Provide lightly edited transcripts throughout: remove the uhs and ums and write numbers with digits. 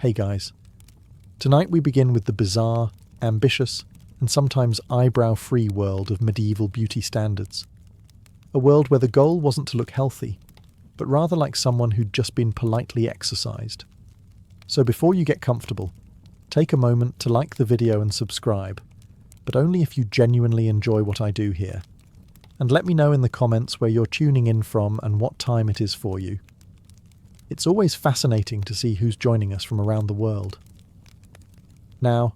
Hey guys. Tonight we begin with the bizarre, ambitious, and sometimes eyebrow-free world of medieval beauty standards. A world where the goal wasn't to look healthy, but rather like someone who'd just been politely exercised. So before you get comfortable, take a moment to like the video and subscribe, but only if you genuinely enjoy what I do here. And let me know in the comments where you're tuning in from and what time it is for you. It's always fascinating to see who's joining us from around the world. Now,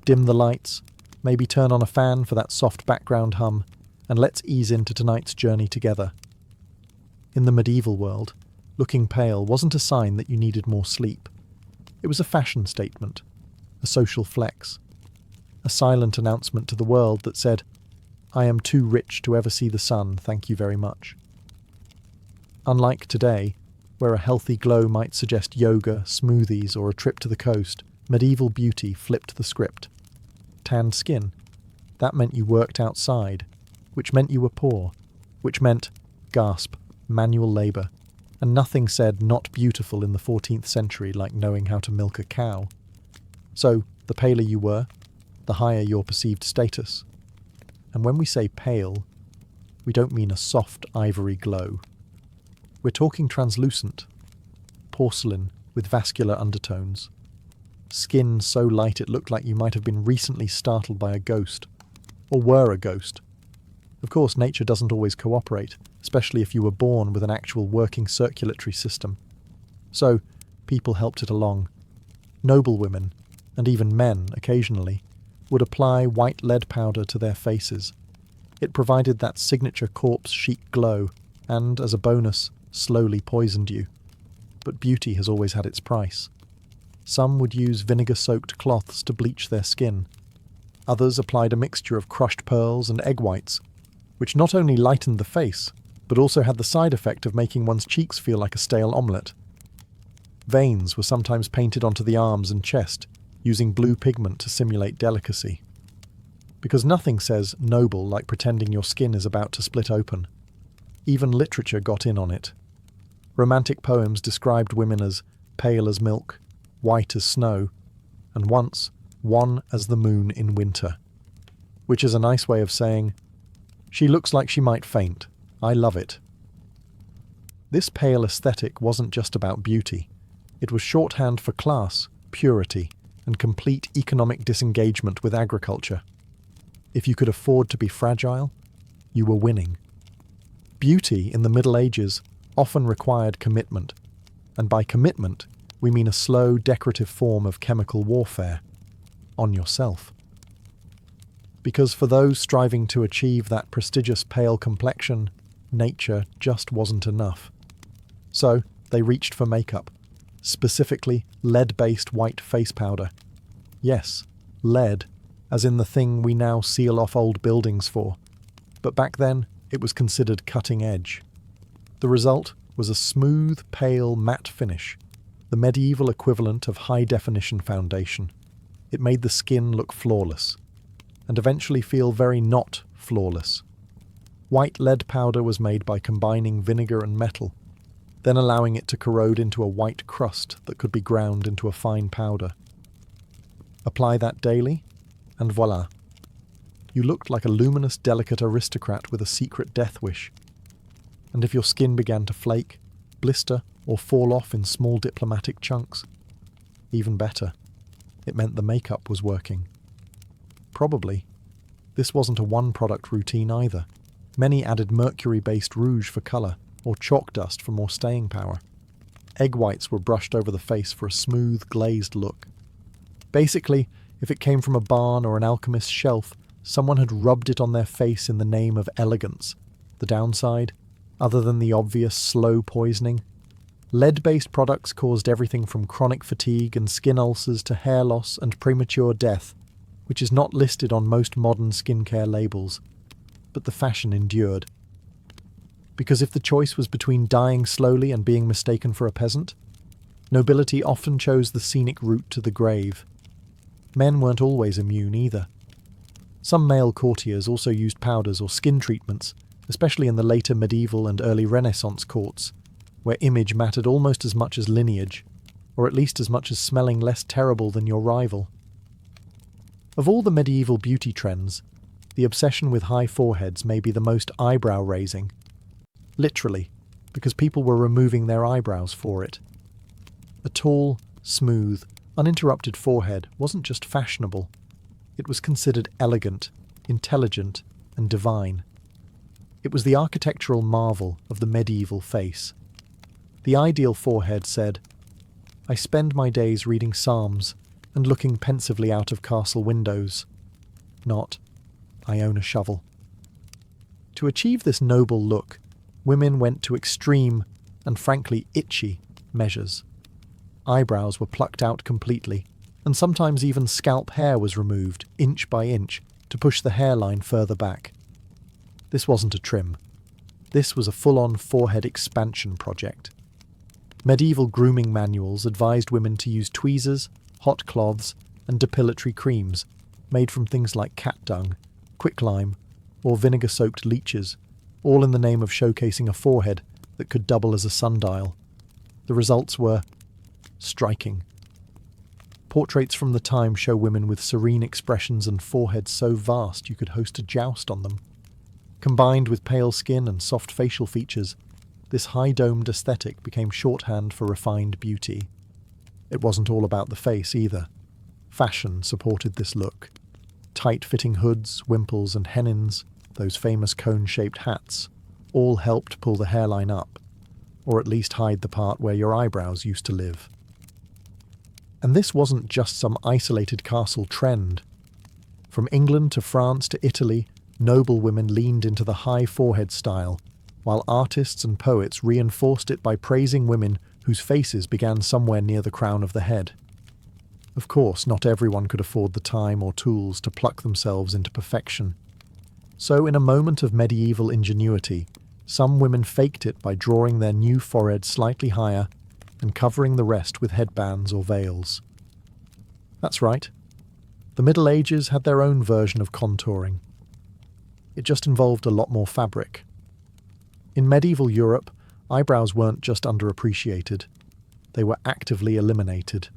dim the lights, maybe turn on a fan for that soft background hum, and let's ease into tonight's journey together. In the medieval world, looking pale wasn't a sign that you needed more sleep. It was a fashion statement, a social flex, a silent announcement to the world that said, "I am too rich to ever see the sun, thank you very much." Unlike today, where a healthy glow might suggest yoga, smoothies, or a trip to the coast, medieval beauty flipped the script. Tanned skin. That meant you worked outside, which meant you were poor, which meant, gasp, manual labour, and nothing said not beautiful in the 14th century like knowing how to milk a cow. So, the paler you were, the higher your perceived status. And when we say pale, we don't mean a soft ivory glow. We're talking translucent, porcelain with vascular undertones. Skin so light it looked like you might have been recently startled by a ghost, or were a ghost. Of course, nature doesn't always cooperate, especially if you were born with an actual working circulatory system. So, people helped it along. Noblewomen, and even men occasionally, would apply white lead powder to their faces. It provided that signature corpse chic glow, and, as a bonus, slowly poisoned you. But beauty has always had its price. Some would use vinegar-soaked cloths to bleach their skin. Others applied a mixture of crushed pearls and egg whites, which not only lightened the face, but also had the side effect of making one's cheeks feel like a stale omelette. Veins were sometimes painted onto the arms and chest, using blue pigment to simulate delicacy. Because nothing says noble like pretending your skin is about to split open. Even literature got in on it. Romantic poems described women as pale as milk, white as snow, and once, wan as the moon in winter. Which is a nice way of saying, "She looks like she might faint. I love it." This pale aesthetic wasn't just about beauty. It was shorthand for class, purity, and complete economic disengagement with agriculture. If you could afford to be fragile, you were winning. Beauty in the Middle Ages often required commitment, and by commitment, we mean a slow, decorative form of chemical warfare on yourself. Because for those striving to achieve that prestigious pale complexion, nature just wasn't enough. So they reached for makeup, specifically lead-based white face powder. Yes, lead, as in the thing we now seal off old buildings for. But back then, it was considered cutting edge. The result was a smooth, pale, matte finish, the medieval equivalent of high-definition foundation. It made the skin look flawless, and eventually feel very not flawless. White lead powder was made by combining vinegar and metal, then allowing it to corrode into a white crust that could be ground into a fine powder. Apply that daily, and voila. You looked like a luminous, delicate aristocrat with a secret death wish. And if your skin began to flake, blister, or fall off in small diplomatic chunks, even better. It meant the makeup was working. Probably. This wasn't a one-product routine either. Many added mercury-based rouge for colour, or chalk dust for more staying power. Egg whites were brushed over the face for a smooth, glazed look. Basically, if it came from a barn or an alchemist's shelf, someone had rubbed it on their face in the name of elegance. The downside? Other than the obvious slow poisoning? Lead-based products caused everything from chronic fatigue and skin ulcers to hair loss and premature death, which is not listed on most modern skincare labels. But the fashion endured. Because if the choice was between dying slowly and being mistaken for a peasant, nobility often chose the scenic route to the grave. Men weren't always immune either. Some male courtiers also used powders or skin treatments, especially in the later medieval and early Renaissance courts, where image mattered almost as much as lineage. or at least as much as smelling less terrible than your rival. Of all the medieval beauty trends, the obsession with high foreheads may be the most eyebrow-raising. Literally, because people were removing their eyebrows for it. A tall, smooth, uninterrupted forehead wasn't just fashionable, it was considered elegant, intelligent, and divine. It was the architectural marvel of the medieval face. The ideal forehead said, "I spend my days reading psalms and looking pensively out of castle windows," not, "I own a shovel." To achieve this noble look, women went to extreme, and frankly itchy, measures. Eyebrows were plucked out completely, and sometimes even scalp hair was removed, inch by inch, to push the hairline further back. This wasn't a trim. This was a full-on forehead expansion project. Medieval grooming manuals advised women to use tweezers, hot cloths, and depilatory creams made from things like cat dung, quicklime, or vinegar-soaked leeches, all in the name of showcasing a forehead that could double as a sundial. The results were striking. Portraits from the time show women with serene expressions and foreheads so vast you could host a joust on them. Combined with pale skin and soft facial features, this high-domed aesthetic became shorthand for refined beauty. It wasn't all about the face either. Fashion supported this look. Tight-fitting hoods, wimples, and hennins, those famous cone-shaped hats, all helped pull the hairline up, or at least hide the part where your eyebrows used to live. And this wasn't just some isolated castle trend. From England to France to Italy, noble women leaned into the high forehead style, while artists and poets reinforced it by praising women whose faces began somewhere near the crown of the head. Of course, not everyone could afford the time or tools to pluck themselves into perfection. So, in a moment of medieval ingenuity, some women faked it by drawing their new forehead slightly higher and covering the rest with headbands or veils. That's right. The Middle Ages had their own version of contouring. It just involved a lot more fabric. In medieval Europe, eyebrows weren't just underappreciated, they were actively eliminated.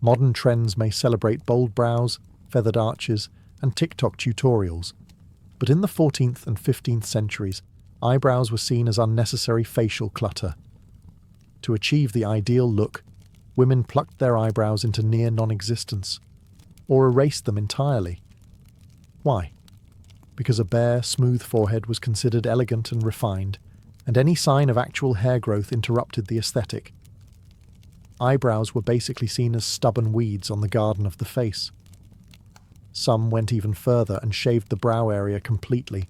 Modern trends may celebrate bold brows, feathered arches, and TikTok tutorials, but in the 14th and 15th centuries, eyebrows were seen as unnecessary facial clutter. To achieve the ideal look, women plucked their eyebrows into near non-existence, or erased them entirely. Why? Because a bare, smooth forehead was considered elegant and refined, and any sign of actual hair growth interrupted the aesthetic. Eyebrows were basically seen as stubborn weeds on the garden of the face. Some went even further and shaved the brow area completely,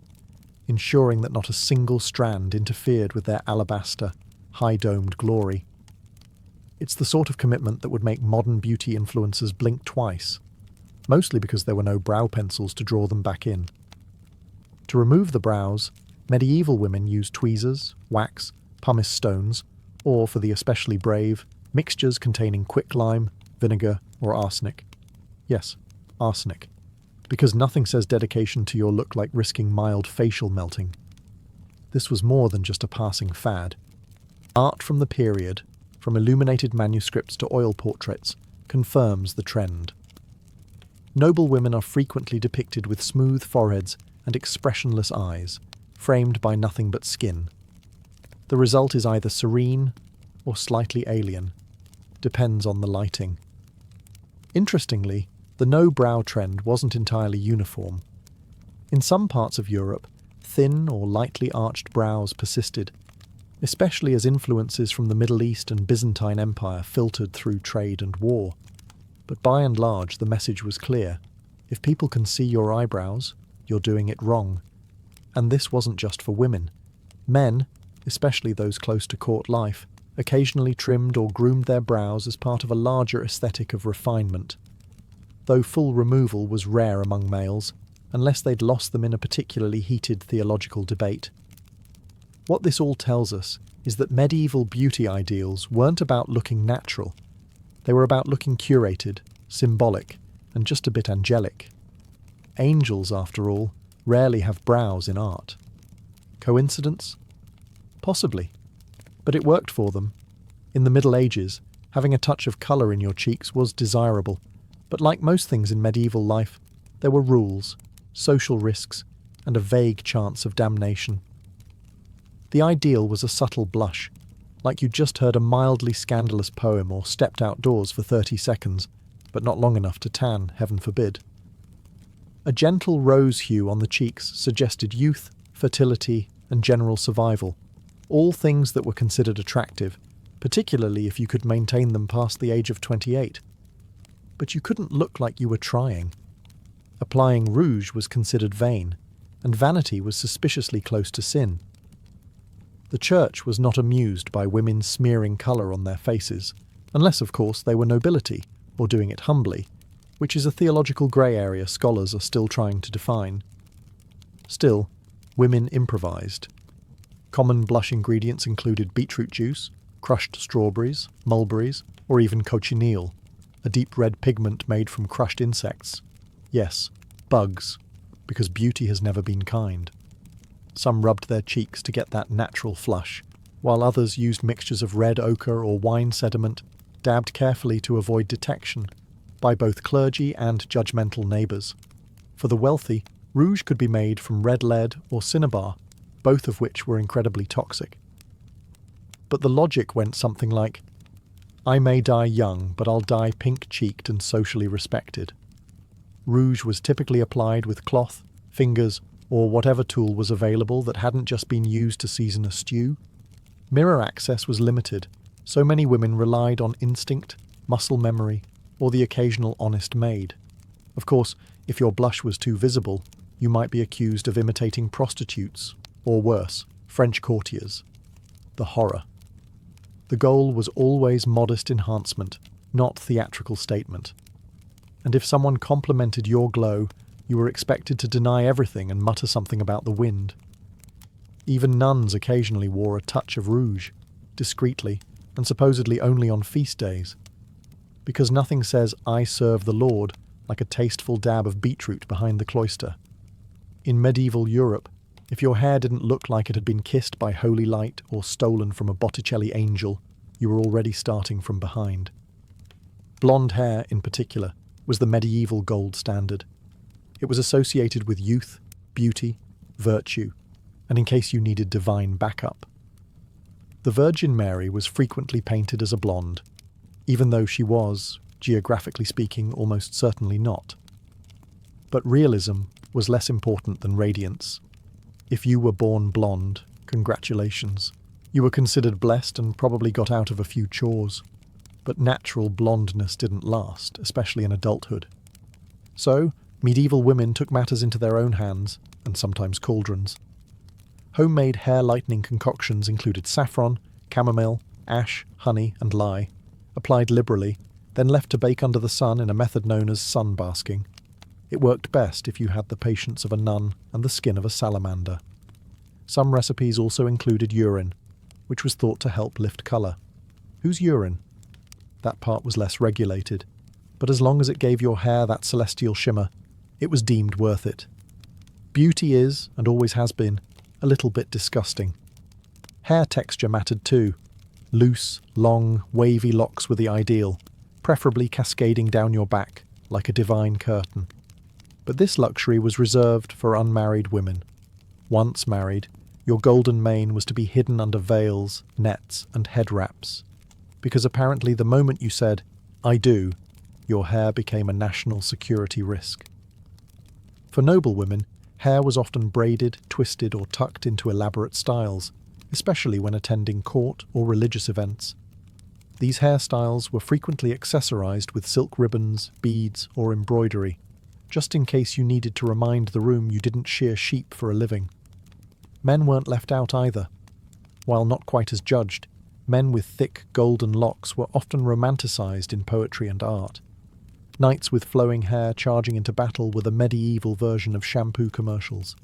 ensuring that not a single strand interfered with their alabaster, high-domed glory. It's the sort of commitment that would make modern beauty influencers blink twice, mostly because there were no brow pencils to draw them back in. To remove the brows, medieval women used tweezers, wax, pumice stones, or, for the especially brave, mixtures containing quicklime, vinegar, or arsenic. Yes, arsenic. Because nothing says dedication to your look like risking mild facial melting. This was more than just a passing fad. Art from the period, from illuminated manuscripts to oil portraits, confirms the trend. Noble women are frequently depicted with smooth foreheads and expressionless eyes, framed by nothing but skin. The result is either serene or slightly alien, depends on the lighting. Interestingly, the no-brow trend wasn't entirely uniform. In some parts of Europe, thin or lightly arched brows persisted, especially as influences from the Middle East and Byzantine Empire filtered through trade and war. But by and large, the message was clear. If people can see your eyebrows, you're doing it wrong. And this wasn't just for women. Men, especially those close to court life, occasionally trimmed or groomed their brows as part of a larger aesthetic of refinement. Though full removal was rare among males, unless they'd lost them in a particularly heated theological debate. What this all tells us is that medieval beauty ideals weren't about looking natural. They were about looking curated, symbolic, and just a bit angelic. Angels, after all, rarely have brows in art. Coincidence? Possibly. But it worked for them. In the Middle Ages, Having a touch of colour in your cheeks was desirable, but like most things in medieval life, there were rules, social risks, and a vague chance of damnation. The ideal was a subtle blush, like you'd just heard a mildly scandalous poem or stepped outdoors for 30 seconds, but not long enough to tan, heaven forbid. A gentle rose hue on the cheeks suggested youth, fertility, and general survival, all things that were considered attractive, particularly if you could maintain them past the age of 28. But you couldn't look like you were trying. Applying rouge was considered vain, and vanity was suspiciously close to sin. The church was not amused by women smearing colour on their faces, unless, of course, they were nobility, or doing it humbly, which is a theological grey area scholars are still trying to define. Still, women improvised. Common blush ingredients included beetroot juice, crushed strawberries, mulberries, or even cochineal, a deep red pigment made from crushed insects. Yes, bugs, because beauty has never been kind. Some rubbed their cheeks to get that natural flush, while others used mixtures of red ochre or wine sediment, dabbed carefully to avoid detection by both clergy and judgmental neighbours. For the wealthy, rouge could be made from red lead or cinnabar, both of which were incredibly toxic. But the logic went something like, I may die young, but I'll die pink-cheeked and socially respected. Rouge was typically applied with cloth, fingers, or whatever tool was available that hadn't just been used to season a stew. Mirror access was limited, so many women relied on instinct, muscle memory, or the occasional honest maid. Of course, if your blush was too visible, you might be accused of imitating prostitutes, or worse, French courtiers. The horror. The goal was always modest enhancement, not theatrical statement. And if someone complimented your glow, you were expected to deny everything and mutter something about the wind. Even nuns occasionally wore a touch of rouge, discreetly, and supposedly only on feast days. Because nothing says, I serve the Lord, like a tasteful dab of beetroot behind the cloister. In medieval Europe, if your hair didn't look like it had been kissed by holy light or stolen from a Botticelli angel, you were already starting from behind. Blonde hair, in particular, was the medieval gold standard. It was associated with youth, beauty, virtue, and in case you needed divine backup. The Virgin Mary was frequently painted as a blonde, even though she was, geographically speaking, almost certainly not. But realism was less important than radiance. If you were born blonde, congratulations. You were considered blessed and probably got out of a few chores. But natural blondness didn't last, especially in adulthood. So, medieval women took matters into their own hands, and sometimes cauldrons. Homemade hair-lightening concoctions included saffron, chamomile, ash, honey, and lye, applied liberally, then left to bake under the sun in a method known as sun-basking. It worked best if you had the patience of a nun and the skin of a salamander. Some recipes also included urine, which was thought to help lift colour. Whose urine? That part was less regulated, but as long as it gave your hair that celestial shimmer, it was deemed worth it. Beauty is, and always has been, a little bit disgusting. Hair texture mattered too. Loose, long, wavy locks were the ideal, preferably cascading down your back like a divine curtain. But this luxury was reserved for unmarried women. Once married, your golden mane was to be hidden under veils, nets, and head wraps, because apparently the moment you said, I do, your hair became a national security risk. For noble women, hair was often braided, twisted, or tucked into elaborate styles, especially when attending court or religious events. These hairstyles were frequently accessorized with silk ribbons, beads, or embroidery, just in case you needed to remind the room you didn't shear sheep for a living. Men weren't left out either. While not quite as judged, men with thick, golden locks were often romanticized in poetry and art. Knights with flowing hair charging into battle were the medieval version of shampoo commercials.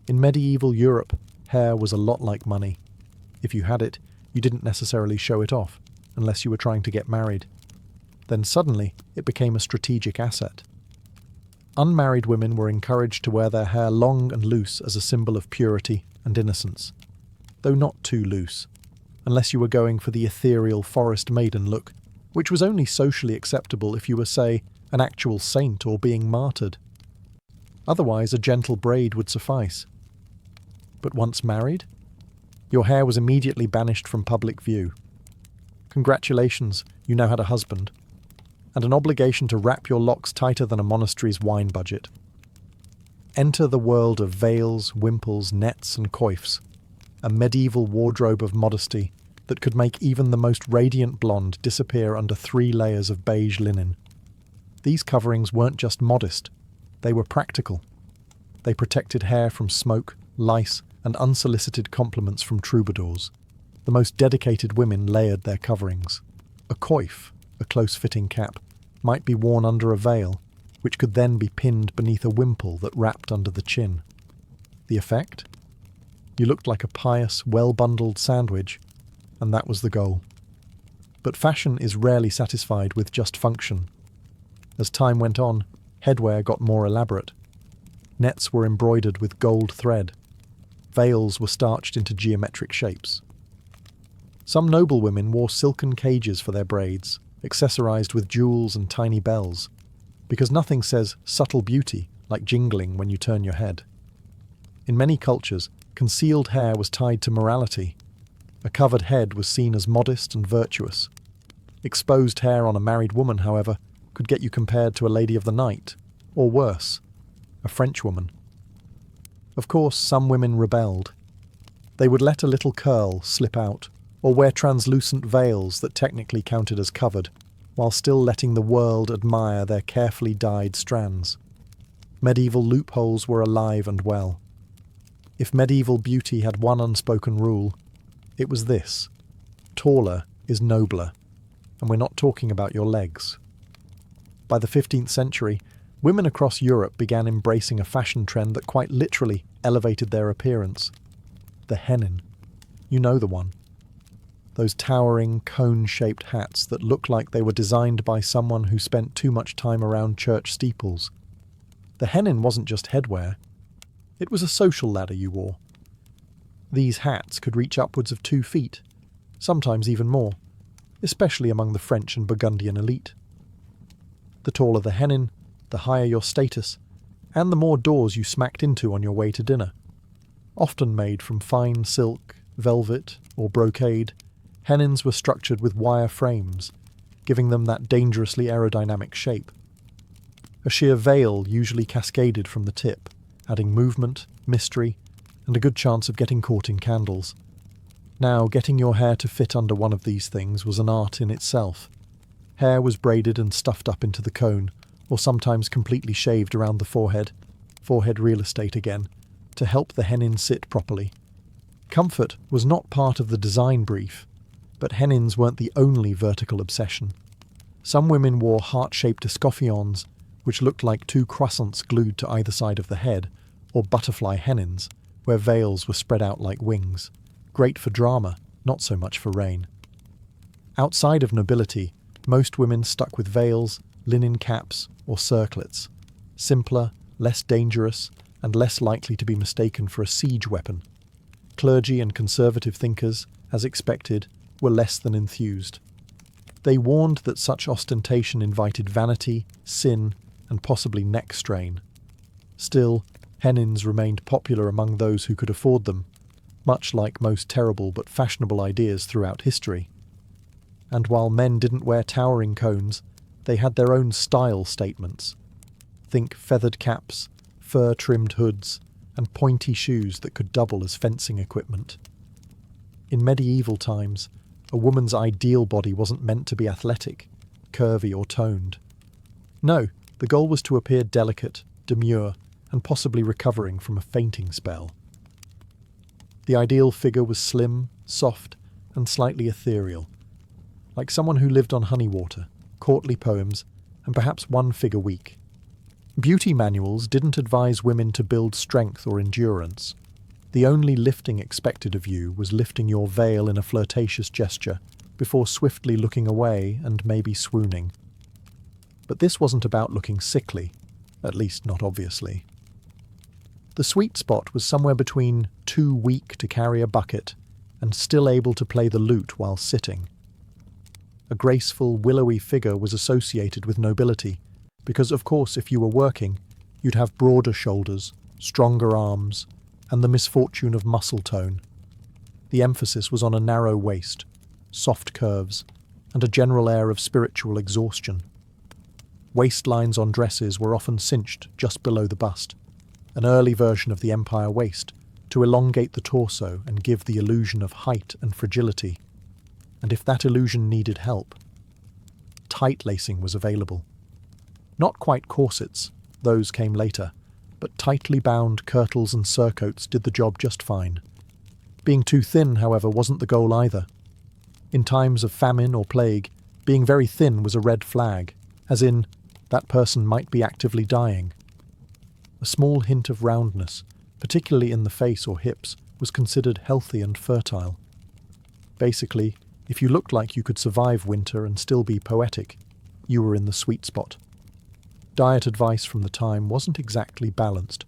In medieval Europe, hair was a lot like money. If you had it, you didn't necessarily show it off, unless you were trying to get married. Then suddenly, it became a strategic asset. Unmarried women were encouraged to wear their hair long and loose as a symbol of purity and innocence, though not too loose. Unless you were going for the ethereal forest maiden look, which was only socially acceptable if you were, say, an actual saint or being martyred. Otherwise, a gentle braid would suffice. But once married, your hair was immediately banished from public view. Congratulations, you now had a husband, and an obligation to wrap your locks tighter than a monastery's wine budget. Enter the world of veils, wimples, nets, and coifs, a medieval wardrobe of modesty that could make even the most radiant blonde disappear under 3 layers of beige linen. These coverings weren't just modest, they were practical. They protected hair from smoke, lice, and unsolicited compliments from troubadours. The most dedicated women layered their coverings. A coif, a close-fitting cap, might be worn under a veil, which could then be pinned beneath a wimple that wrapped under the chin. The effect? You looked like a pious, well-bundled sandwich, and that was the goal. But fashion is rarely satisfied with just function. As time went on, headwear got more elaborate. Nets were embroidered with gold thread. Veils were starched into geometric shapes. Some noblewomen wore silken cages for their braids, accessorized with jewels and tiny bells, because nothing says subtle beauty like jingling when you turn your head. In many cultures, concealed hair was tied to morality. A covered head was seen as modest and virtuous. Exposed hair on a married woman, however, could get you compared to a lady of the night, or worse, a Frenchwoman. Of course, some women rebelled. They would let a little curl slip out, or wear translucent veils that technically counted as covered, while still letting the world admire their carefully dyed strands. Medieval loopholes were alive and well. If medieval beauty had one unspoken rule, it was this: taller is nobler, and we're not talking about your legs. By the 15th century, women across Europe began embracing a fashion trend that quite literally elevated their appearance. The hennin. You know the one. Those towering, cone-shaped hats that look like they were designed by someone who spent too much time around church steeples. The hennin wasn't just headwear. It was a social ladder you wore. These hats could reach upwards of 2 feet, sometimes even more, especially among the French and Burgundian elite. The taller the hennin, the higher your status, and the more doors you smacked into on your way to dinner. Often made from fine silk, velvet, or brocade, hennins were structured with wire frames, giving them that dangerously aerodynamic shape. A sheer veil usually cascaded from the tip, adding movement, mystery, and a good chance of getting caught in candles. Now, getting your hair to fit under one of these things was an art in itself. Hair was braided and stuffed up into the cone, or sometimes completely shaved around the forehead real estate again, to help the hennin sit properly. Comfort was not part of the design brief, but hennins weren't the only vertical obsession. Some women wore heart-shaped escoffions, which looked like 2 croissants glued to either side of the head, or butterfly hennins, where veils were spread out like wings. Great for drama, not so much for rain. Outside of nobility, most women stuck with veils, linen caps, or circlets. Simpler, less dangerous, and less likely to be mistaken for a siege weapon. Clergy and conservative thinkers, as expected, were less than enthused. They warned that such ostentation invited vanity, sin, and possibly neck strain. Still, hennins remained popular among those who could afford them, much like most terrible but fashionable ideas throughout history. And while men didn't wear towering cones, they had their own style statements. Think feathered caps, fur-trimmed hoods, and pointy shoes that could double as fencing equipment. In medieval times, a woman's ideal body wasn't meant to be athletic, curvy or toned. No, the goal was to appear delicate, demure, and possibly recovering from a fainting spell. The ideal figure was slim, soft, and slightly ethereal, like someone who lived on honey water, courtly poems, and perhaps one fig a week. Beauty manuals didn't advise women to build strength or endurance. The only lifting expected of you was lifting your veil in a flirtatious gesture, before swiftly looking away and maybe swooning. But this wasn't about looking sickly, at least not obviously. The sweet spot was somewhere between too weak to carry a bucket and still able to play the lute while sitting. a graceful, willowy figure was associated with nobility, because, of course, if you were working, you'd have broader shoulders, stronger arms, and the misfortune of muscle tone. The emphasis was on a narrow waist, soft curves, and a general air of spiritual exhaustion. Waistlines on dresses were often cinched just below the bust, an early version of the empire waist, to elongate the torso and give the illusion of height and fragility. And if that illusion needed help, tight lacing was available. Not quite corsets, those came later, but tightly bound kirtles and surcoats did the job just fine. Being too thin, however, wasn't the goal either. In times of famine or plague, being very thin was a red flag, as in, that person might be actively dying. A small hint of roundness, particularly in the face or hips, was considered healthy and fertile. Basically, if you looked like you could survive winter and still be poetic, you were in the sweet spot. Diet advice from the time wasn't exactly balanced.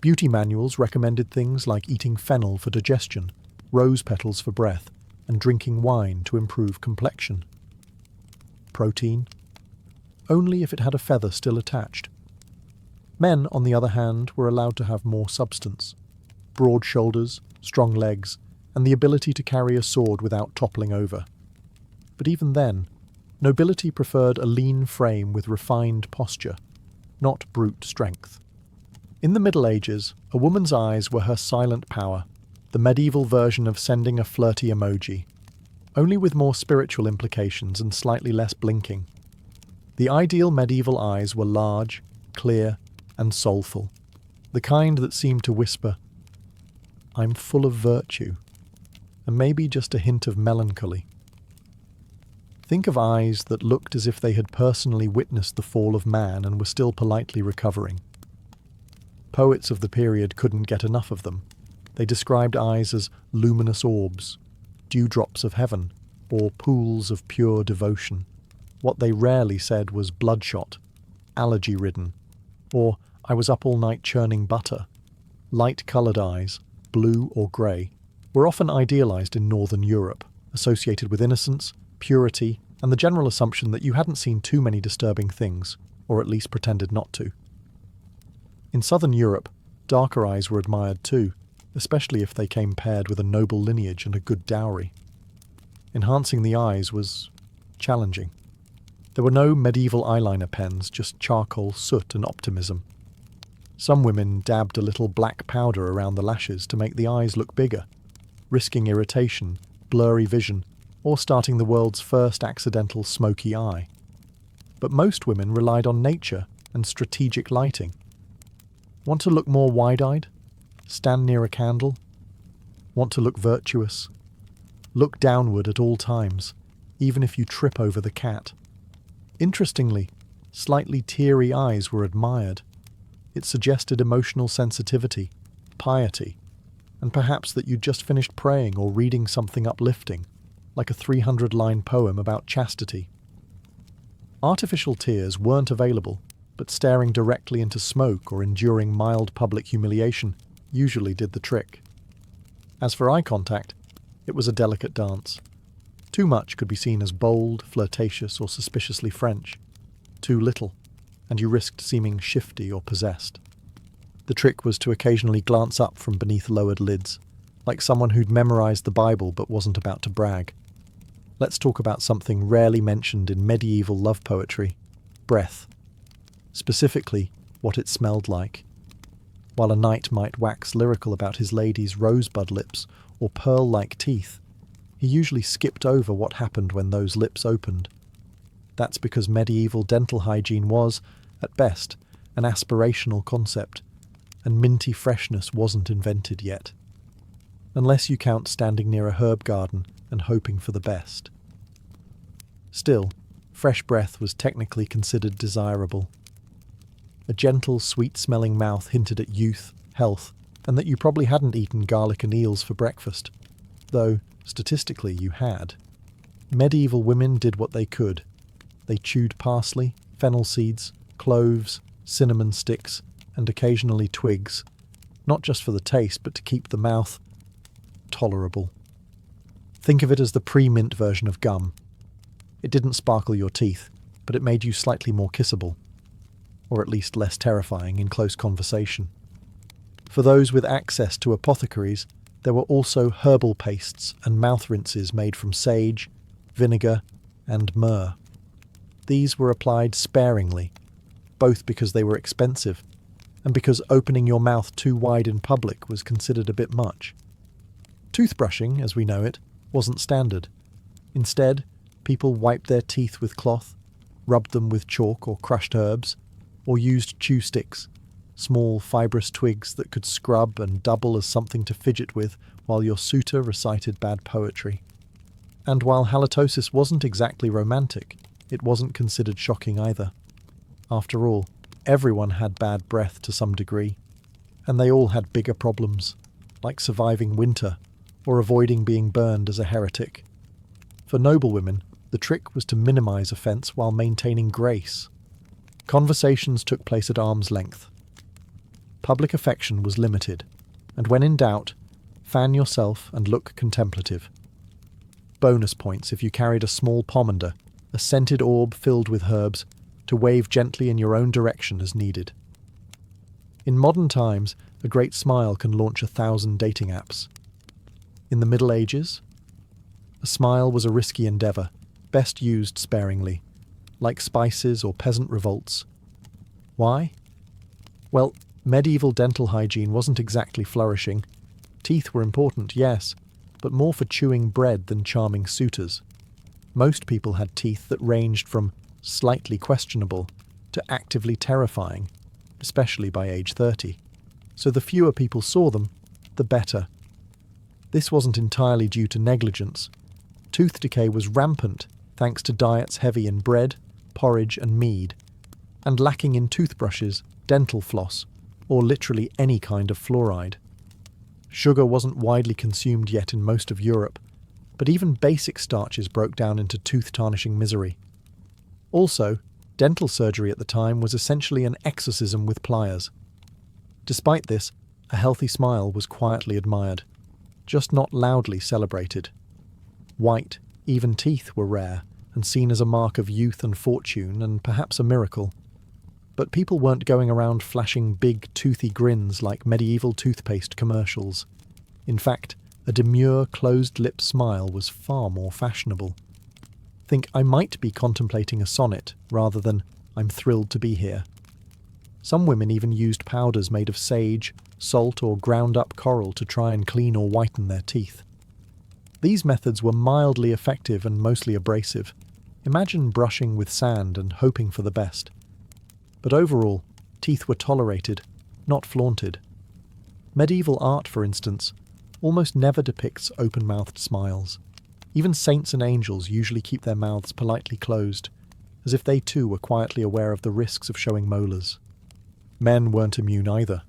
Beauty manuals recommended things like eating fennel for digestion, rose petals for breath, and drinking wine to improve complexion. Protein? Only if it had a feather still attached. Men, on the other hand, were allowed to have more substance. Broad shoulders, strong legs, and the ability to carry a sword without toppling over. But even then, nobility preferred a lean frame with refined posture, not brute strength. In the Middle Ages, a woman's eyes were her silent power, the medieval version of sending a flirty emoji, only with more spiritual implications and slightly less blinking. The ideal medieval eyes were large, clear, and soulful, the kind that seemed to whisper, "I'm full of virtue," and maybe just a hint of melancholy. Think of eyes that looked as if they had personally witnessed the fall of man and were still politely recovering. Poets of the period couldn't get enough of them. They described eyes as luminous orbs, dewdrops of heaven, or pools of pure devotion. What they rarely said was bloodshot, allergy-ridden, or I was up all night churning butter. Light-coloured eyes, blue or grey, were often idealised in Northern Europe, associated with innocence, purity, and the general assumption that you hadn't seen too many disturbing things, or at least pretended not to. In Southern Europe, darker eyes were admired too, especially if they came paired with a noble lineage and a good dowry. Enhancing the eyes was challenging. There were no medieval eyeliner pens, just charcoal, soot, and optimism. Some women dabbed a little black powder around the lashes to make the eyes look bigger, risking irritation, blurry vision, or starting the world's first accidental smoky eye. But most women relied on nature and strategic lighting. Want to look more wide-eyed? Stand near a candle? Want to look virtuous? Look downward at all times, even if you trip over the cat. Interestingly, slightly teary eyes were admired. It suggested emotional sensitivity, piety, and perhaps that you'd just finished praying or reading something uplifting, like a 300-line poem about chastity. Artificial tears weren't available, but staring directly into smoke or enduring mild public humiliation usually did the trick. As for eye contact, it was a delicate dance. Too much could be seen as bold, flirtatious, or suspiciously French. Too little, and you risked seeming shifty or possessed. The trick was to occasionally glance up from beneath lowered lids, like someone who'd memorized the Bible but wasn't about to brag. Let's talk about something rarely mentioned in medieval love poetry: breath. Specifically, what it smelled like. While a knight might wax lyrical about his lady's rosebud lips or pearl-like teeth, he usually skipped over what happened when those lips opened. That's because medieval dental hygiene was, at best, an aspirational concept, and minty freshness wasn't invented yet. Unless you count standing near a herb garden and hoping for the best. Still, fresh breath was technically considered desirable. A gentle, sweet-smelling mouth hinted at youth, health, and that you probably hadn't eaten garlic and eels for breakfast, though, statistically, you had. Medieval women did what they could. They chewed parsley, fennel seeds, cloves, cinnamon sticks, and occasionally twigs, not just for the taste, but to keep the mouth tolerable. Think of it as the pre-mint version of gum. It didn't sparkle your teeth, but it made you slightly more kissable, or at least less terrifying in close conversation. For those with access to apothecaries, there were also herbal pastes and mouth rinses made from sage, vinegar, and myrrh. These were applied sparingly, both because they were expensive and because opening your mouth too wide in public was considered a bit much. Toothbrushing, as we know it, wasn't standard. Instead, people wiped their teeth with cloth, rubbed them with chalk or crushed herbs, or used chew sticks, small fibrous twigs that could scrub and double as something to fidget with while your suitor recited bad poetry. And while halitosis wasn't exactly romantic, it wasn't considered shocking either. After all, everyone had bad breath to some degree, and they all had bigger problems, like surviving winter or avoiding being burned as a heretic. For noblewomen, the trick was to minimize offence while maintaining grace. Conversations took place at arm's length. Public affection was limited, and when in doubt, fan yourself and look contemplative. Bonus points if you carried a small pomander, a scented orb filled with herbs, to wave gently in your own direction as needed. In modern times, a great smile can launch 1,000 dating apps. In the Middle Ages, a smile was a risky endeavour, best used sparingly, like spices or peasant revolts. Why? Well, medieval dental hygiene wasn't exactly flourishing. Teeth were important, yes, but more for chewing bread than charming suitors. Most people had teeth that ranged from slightly questionable to actively terrifying, especially by age 30. So the fewer people saw them, the better. This wasn't entirely due to negligence. Tooth decay was rampant thanks to diets heavy in bread, porridge and mead, and lacking in toothbrushes, dental floss, or literally any kind of fluoride. Sugar wasn't widely consumed yet in most of Europe, but even basic starches broke down into tooth-tarnishing misery. Also, dental surgery at the time was essentially an exorcism with pliers. Despite this, a healthy smile was quietly admired, just not loudly celebrated. White, even teeth were rare and seen as a mark of youth and fortune and perhaps a miracle. But people weren't going around flashing big, toothy grins like medieval toothpaste commercials. In fact, a demure, closed-lip smile was far more fashionable. Think I might be contemplating a sonnet rather than I'm thrilled to be here. Some women even used powders made of sage, salt or ground-up coral to try and clean or whiten their teeth. These methods were mildly effective and mostly abrasive. Imagine brushing with sand and hoping for the best. But overall, teeth were tolerated, not flaunted. Medieval art, for instance, almost never depicts open-mouthed smiles. Even saints and angels usually keep their mouths politely closed, as if they too were quietly aware of the risks of showing molars. Men weren't immune either.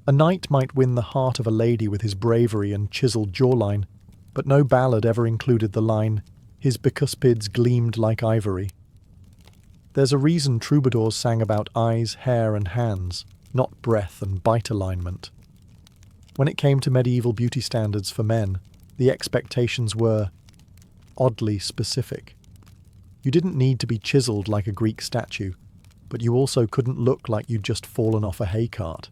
A knight might win the heart of a lady with his bravery and chiselled jawline, but no ballad ever included the line, "His bicuspids gleamed like ivory." There's a reason troubadours sang about eyes, hair and hands, not breath and bite alignment. When it came to medieval beauty standards for men, the expectations were oddly specific. You didn't need to be chiselled like a Greek statue, but you also couldn't look like you'd just fallen off a hay cart.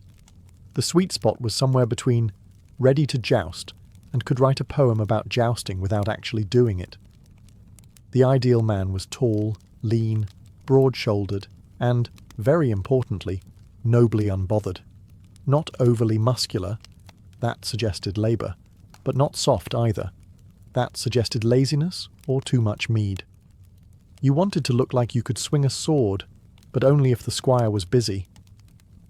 The sweet spot was somewhere between ready to joust and could write a poem about jousting without actually doing it. The ideal man was tall, lean, broad-shouldered, and, very importantly, nobly unbothered. Not overly muscular, that suggested labour, but not soft either. That suggested laziness or too much mead. You wanted to look like you could swing a sword, but only if the squire was busy.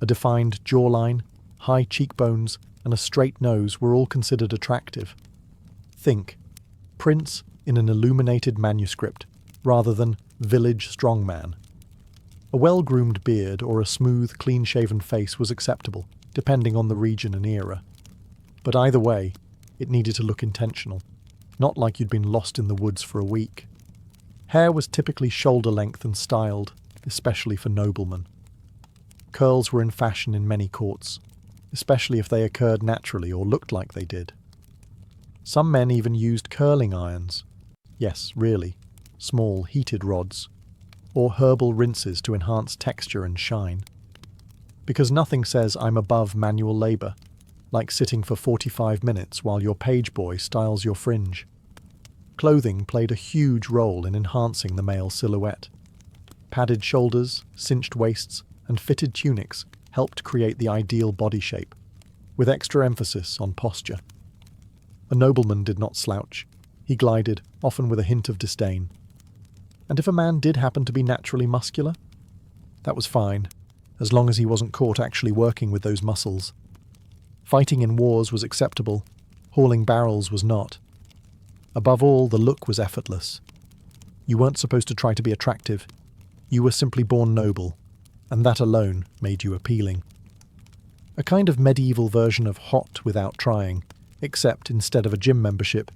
A defined jawline, high cheekbones, and a straight nose were all considered attractive. Think, prince in an illuminated manuscript, rather than village strongman. A well-groomed beard or a smooth, clean-shaven face was acceptable, depending on the region and era. But either way, it needed to look intentional, not like you'd been lost in the woods for a week. Hair was typically shoulder-length and styled, especially for noblemen. Curls were in fashion in many courts, especially if they occurred naturally or looked like they did. Some men even used curling irons. Yes, really. small heated rods, or herbal rinses to enhance texture and shine. Because nothing says I'm above manual labour, like sitting for 45 minutes while your page boy styles your fringe. Clothing played a huge role in enhancing the male silhouette. Padded shoulders, cinched waists, and fitted tunics helped create the ideal body shape, with extra emphasis on posture. A nobleman did not slouch. He glided, often with a hint of disdain. And if a man did happen to be naturally muscular, that was fine, as long as he wasn't caught actually working with those muscles. Fighting in wars was acceptable, hauling barrels was not. Above all, the look was effortless. You weren't supposed to try to be attractive. You were simply born noble, and that alone made you appealing. A kind of medieval version of hot without trying, except instead of a gym membership,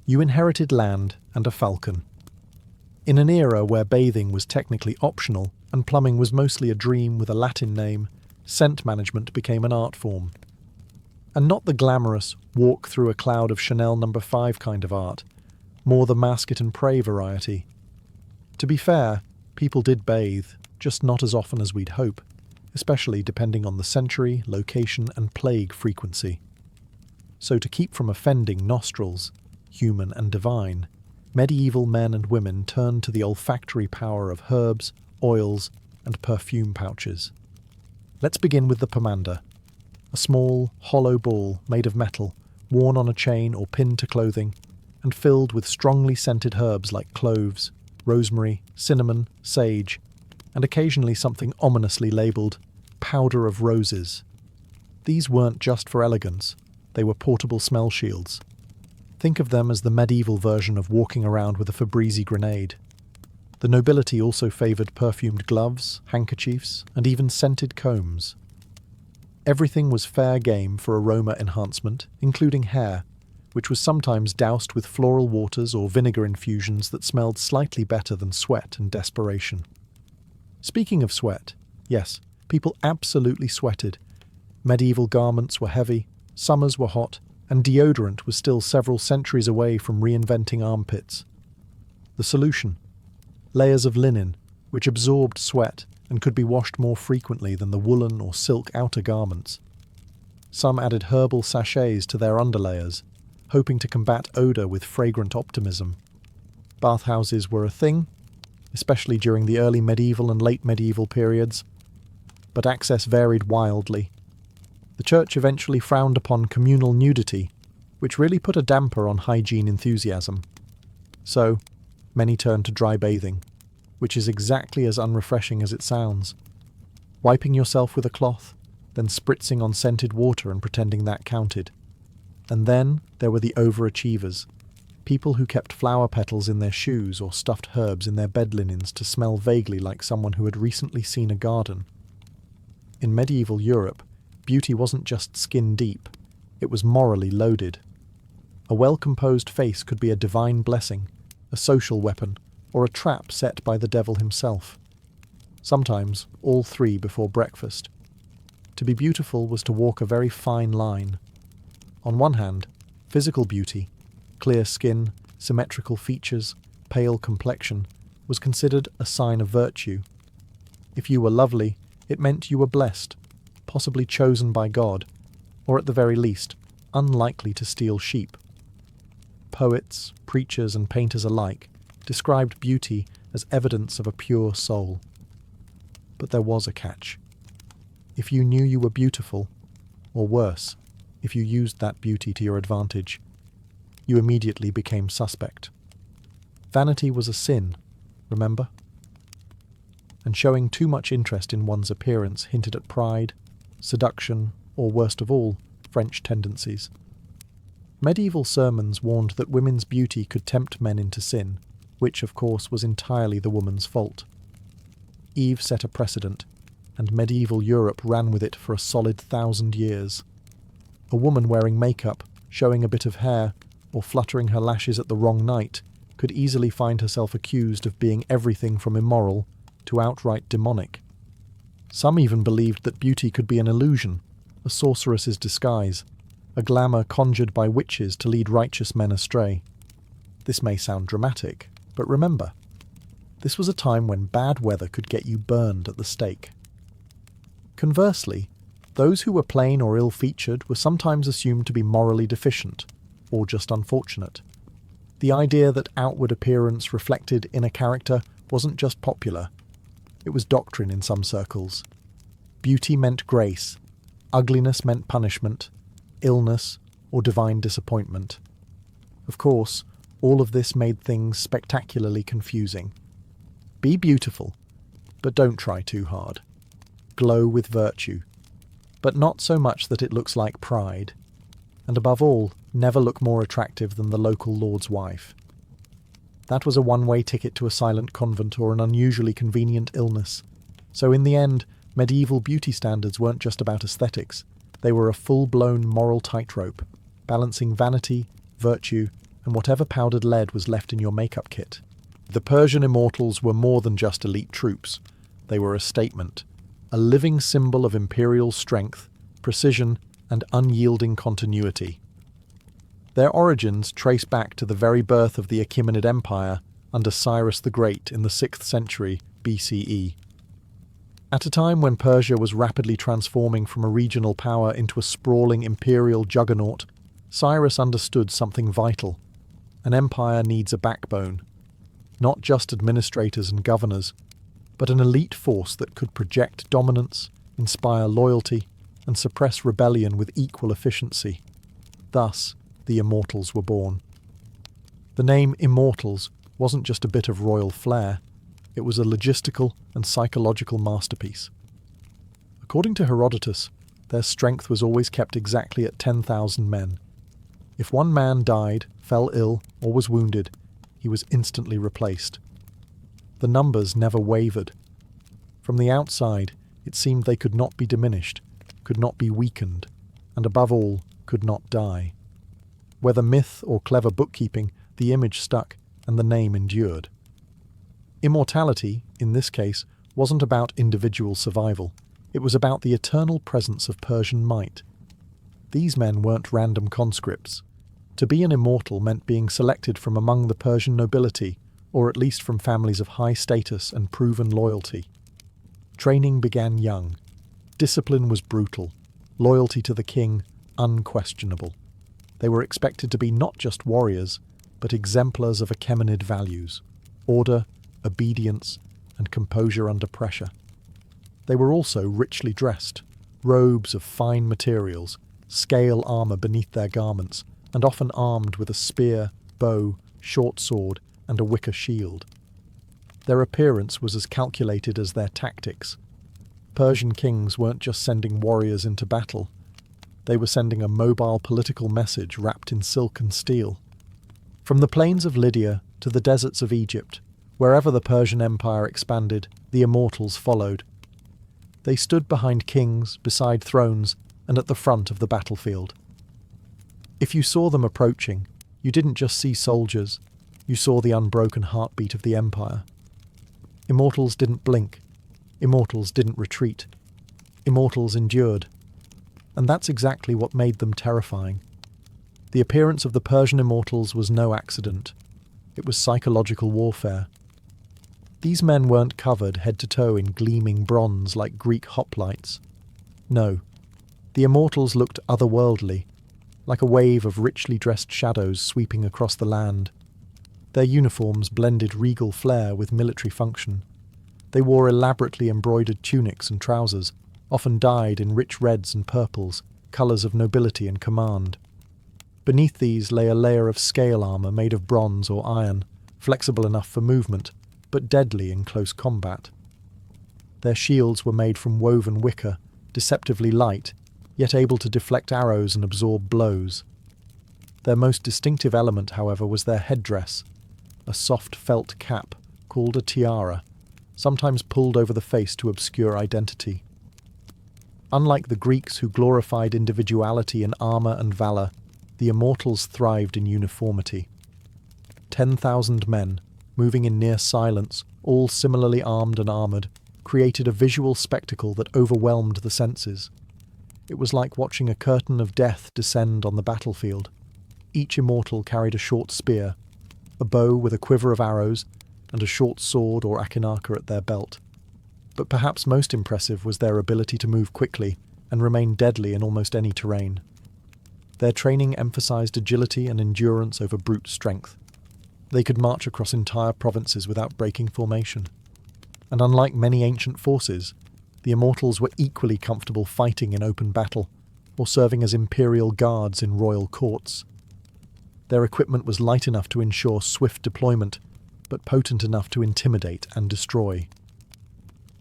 you inherited land and a falcon. In an era where bathing was technically optional and plumbing was mostly a dream with a Latin name, scent management became an art form. And not the glamorous, walk through a cloud of Chanel No. 5 kind of art, more the mask it and pray variety. To be fair, people did bathe, just not as often as we'd hope, especially depending on the century, location, and plague frequency. So to keep from offending nostrils, human and divine, medieval men and women turned to the olfactory power of herbs, oils, and perfume pouches. Let's begin with the pomander, a small, hollow ball made of metal, worn on a chain or pinned to clothing, and filled with strongly scented herbs like cloves, rosemary, cinnamon, sage, and occasionally something ominously labelled powder of roses. These weren't just for elegance, they were portable smell shields. Think of them as the medieval version of walking around with a Febreze grenade. The nobility also favoured perfumed gloves, handkerchiefs, and even scented combs. Everything was fair game for aroma enhancement, including hair, which was sometimes doused with floral waters or vinegar infusions that smelled slightly better than sweat and desperation. Speaking of sweat, yes, people absolutely sweated. Medieval garments were heavy, summers were hot, and deodorant was still several centuries away from reinventing armpits. The solution? Layers of linen, which absorbed sweat and could be washed more frequently than the woolen or silk outer garments. Some added herbal sachets to their underlayers, hoping to combat odour with fragrant optimism. Bathhouses were a thing, especially during the early medieval and late medieval periods, but access varied wildly. The church eventually frowned upon communal nudity, which really put a damper on hygiene enthusiasm. So, many turned to dry bathing, which is exactly as unrefreshing as it sounds. Wiping yourself with a cloth, then spritzing on scented water and pretending that counted. And then there were the overachievers, people who kept flower petals in their shoes or stuffed herbs in their bed linens to smell vaguely like someone who had recently seen a garden. In medieval Europe, beauty wasn't just skin deep, it was morally loaded. A well-composed face could be a divine blessing, a social weapon, or a trap set by the devil himself. Sometimes all three before breakfast. To be beautiful was to walk a very fine line. On one hand, physical beauty, clear skin, symmetrical features, pale complexion, was considered a sign of virtue. If you were lovely, it meant you were blessed, possibly chosen by God, or at the very least, unlikely to steal sheep. Poets, preachers, and painters alike described beauty as evidence of a pure soul. But there was a catch. If you knew you were beautiful, or worse, if you used that beauty to your advantage, you immediately became suspect. Vanity was a sin, remember? And showing too much interest in one's appearance hinted at pride, seduction, or worst of all, French tendencies. Medieval sermons warned that women's beauty could tempt men into sin, which, of course, was entirely the woman's fault. Eve set a precedent, and medieval Europe ran with it for a solid 1,000 years. A woman wearing makeup, showing a bit of hair, or fluttering her lashes at the wrong night could easily find herself accused of being everything from immoral to outright demonic. Some even believed that beauty could be an illusion, a sorceress's disguise, a glamour conjured by witches to lead righteous men astray. This may sound dramatic, but remember, This was a time when bad weather could get you burned at the stake. Conversely, those who were plain or ill-featured were sometimes assumed to be morally deficient, or just unfortunate. The idea that outward appearance reflected inner character wasn't just popular, it was doctrine in some circles. Beauty meant grace, ugliness meant punishment, illness, or divine disappointment. Of course, all of this made things spectacularly confusing. Be beautiful, but don't try too hard. Glow with virtue, but not so much that it looks like pride. And above all, never look more attractive than the local lord's wife. That was a one-way ticket to a silent convent or an unusually convenient illness. So in the end, medieval beauty standards weren't just about aesthetics. They were a full-blown moral tightrope, balancing vanity, virtue, and whatever powdered lead was left in your makeup kit. The Persian Immortals were more than just elite troops. They were a statement, a living symbol of imperial strength, precision, and unyielding continuity. Their origins trace back to the very birth of the Achaemenid Empire under Cyrus the Great in the 6th century BCE. At a time when Persia was rapidly transforming from a regional power into a sprawling imperial juggernaut, Cyrus understood something vital. An empire needs a backbone. Not just administrators and governors, but an elite force that could project dominance, inspire loyalty, and suppress rebellion with equal efficiency. Thus, the Immortals were born. The name Immortals wasn't just a bit of royal flair, it was a logistical and psychological masterpiece. According to Herodotus, their strength was always kept exactly at 10,000 men. If one man died, fell ill, or was wounded, he was instantly replaced. The numbers never wavered. From the outside, it seemed they could not be diminished, could not be weakened, and above all, could not die. Whether myth or clever bookkeeping, the image stuck and the name endured. Immortality, in this case, wasn't about individual survival. It was about the eternal presence of Persian might. These men weren't random conscripts. To be an immortal meant being selected from among the Persian nobility, or at least from families of high status and proven loyalty. Training began young. Discipline was brutal. Loyalty to the king, unquestionable. They were expected to be not just warriors, but exemplars of Achaemenid values: order, obedience, and composure under pressure. They were also richly dressed, robes of fine materials, scale armour beneath their garments, and often armed with a spear, bow, short sword, and a wicker shield. Their appearance was as calculated as their tactics. Persian kings weren't just sending warriors into battle. They were sending a mobile political message wrapped in silk and steel. From the plains of Lydia to the deserts of Egypt, wherever the Persian Empire expanded, the Immortals followed. They stood behind kings, beside thrones, and at the front of the battlefield. If you saw them approaching, you didn't just see soldiers, you saw the unbroken heartbeat of the empire. Immortals didn't blink. Immortals didn't retreat. Immortals endured. And that's exactly what made them terrifying. The appearance of the Persian Immortals was no accident. It was psychological warfare. These men weren't covered head to toe in gleaming bronze like Greek hoplites. No, the Immortals looked otherworldly, like a wave of richly dressed shadows sweeping across the land. Their uniforms blended regal flair with military function. They wore elaborately embroidered tunics and trousers, often dyed in rich reds and purples, colours of nobility and command. Beneath these lay a layer of scale armour made of bronze or iron, flexible enough for movement, but deadly in close combat. Their shields were made from woven wicker, deceptively light, yet able to deflect arrows and absorb blows. Their most distinctive element, however, was their headdress, a soft felt cap called a tiara, sometimes pulled over the face to obscure identity. Unlike the Greeks who glorified individuality in armour and valour, the Immortals thrived in uniformity. 10,000 men, moving in near silence, all similarly armed and armoured, created a visual spectacle that overwhelmed the senses. It was like watching a curtain of death descend on the battlefield. Each Immortal carried a short spear, a bow with a quiver of arrows, and a short sword or akinaka at their belt. But perhaps most impressive was their ability to move quickly and remain deadly in almost any terrain. Their training emphasized agility and endurance over brute strength. They could march across entire provinces without breaking formation. And unlike many ancient forces, the Immortals were equally comfortable fighting in open battle or serving as imperial guards in royal courts. Their equipment was light enough to ensure swift deployment, but potent enough to intimidate and destroy.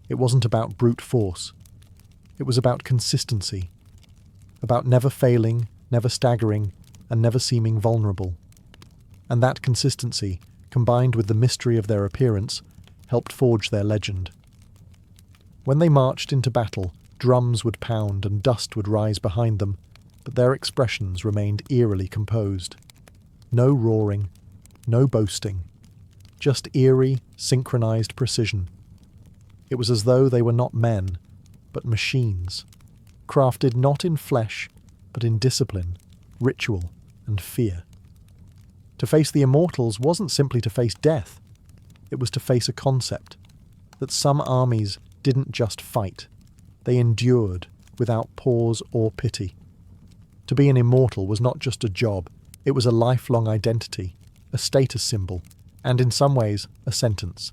It wasn't about brute force. It was about consistency, about never failing, never staggering, and never seeming vulnerable. And that consistency, combined with the mystery of their appearance, helped forge their legend. When they marched into battle, drums would pound and dust would rise behind them, but their expressions remained eerily composed. No roaring, no boasting, just eerie, synchronized precision. It was as though they were not men, but machines, crafted not in flesh, but in discipline, ritual, and fear. To face the Immortals wasn't simply to face death. It was to face a concept, that some armies didn't just fight. They endured, without pause or pity. To be an Immortal was not just a job, it was a lifelong identity, a status symbol, and in some ways, a sentence.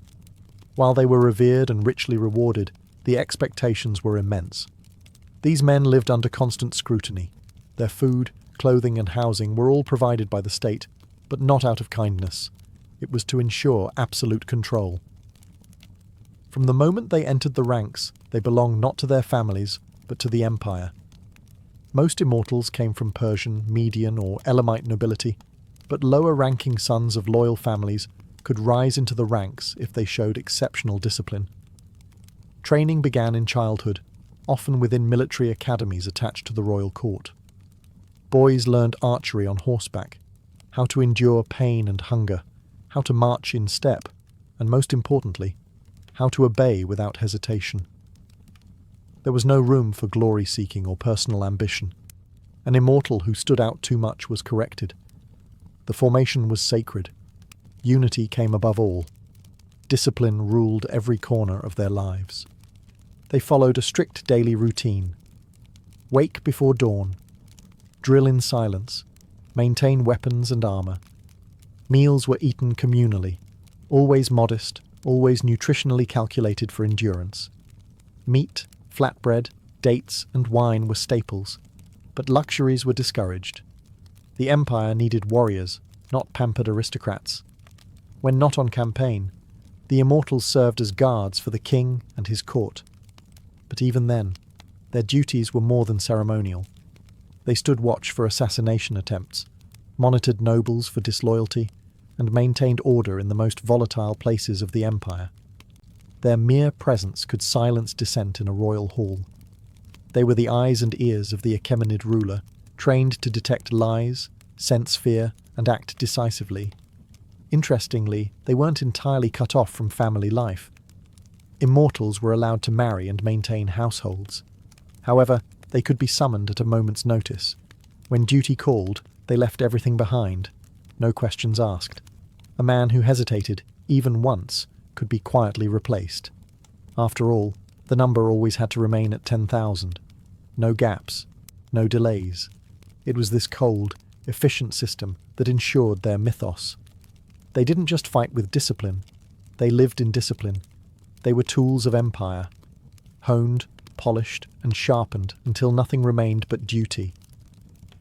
While they were revered and richly rewarded, the expectations were immense. These men lived under constant scrutiny. Their food, clothing, and housing were all provided by the state, but not out of kindness. It was to ensure absolute control. From the moment they entered the ranks, they belonged not to their families, but to the empire. Most Immortals came from Persian, Median, or Elamite nobility, but lower-ranking sons of loyal families could rise into the ranks if they showed exceptional discipline. Training began in childhood, often within military academies attached to the royal court. Boys learned archery on horseback, how to endure pain and hunger, how to march in step, and most importantly, how to obey without hesitation. There was no room for glory-seeking or personal ambition. An Immortal who stood out too much was corrected. The formation was sacred. Unity came above all. Discipline ruled every corner of their lives. They followed a strict daily routine. Wake before dawn. Drill in silence. Maintain weapons and armor. Meals were eaten communally, always modest, always nutritionally calculated for endurance. Meat, flatbread, dates, and wine were staples, but luxuries were discouraged. The empire needed warriors, not pampered aristocrats. When not on campaign, the Immortals served as guards for the king and his court. But even then, their duties were more than ceremonial. They stood watch for assassination attempts, monitored nobles for disloyalty, and maintained order in the most volatile places of the empire. Their mere presence could silence dissent in a royal hall. They were the eyes and ears of the Achaemenid ruler, trained to detect lies, sense fear, and act decisively. Interestingly, they weren't entirely cut off from family life. Immortals were allowed to marry and maintain households. However, they could be summoned at a moment's notice. When duty called, they left everything behind, no questions asked. A man who hesitated, even once, could be quietly replaced. After all, the number always had to remain at 10,000. No gaps, no delays. It was this cold, efficient system that ensured their mythos. They didn't just fight with discipline, they lived in discipline. They were tools of empire, honed, polished, and sharpened until nothing remained but duty.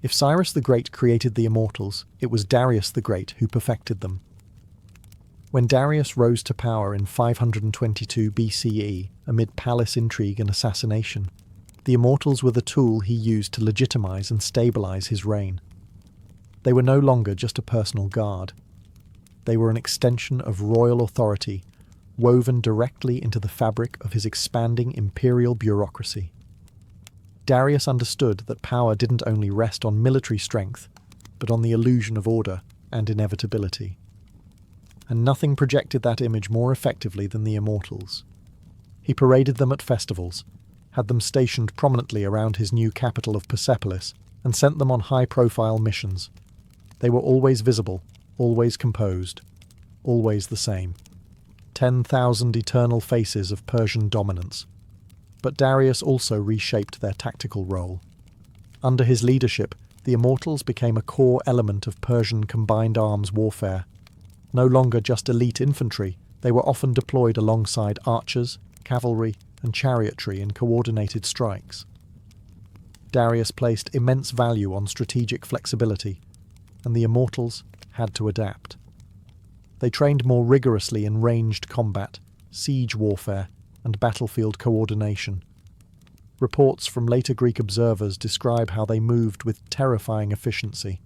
If Cyrus the Great created the Immortals, it was Darius the Great who perfected them. When Darius rose to power in 522 BCE amid palace intrigue and assassination, the Immortals were the tool he used to legitimize and stabilize his reign. They were no longer just a personal guard. They were an extension of royal authority, woven directly into the fabric of his expanding imperial bureaucracy. Darius understood that power didn't only rest on military strength, but on the illusion of order and inevitability. And nothing projected that image more effectively than the Immortals. He paraded them at festivals, had them stationed prominently around his new capital of Persepolis, and sent them on high-profile missions. They were always visible, always composed, always the same. 10,000 eternal faces of Persian dominance. But Darius also reshaped their tactical role. Under his leadership, the Immortals became a core element of Persian combined arms warfare. No longer just elite infantry, they were often deployed alongside archers, cavalry, and chariotry in coordinated strikes. Darius placed immense value on strategic flexibility, and the Immortals had to adapt. They trained more rigorously in ranged combat, siege warfare, and battlefield coordination. Reports from later Greek observers describe how they moved with terrifying efficiency,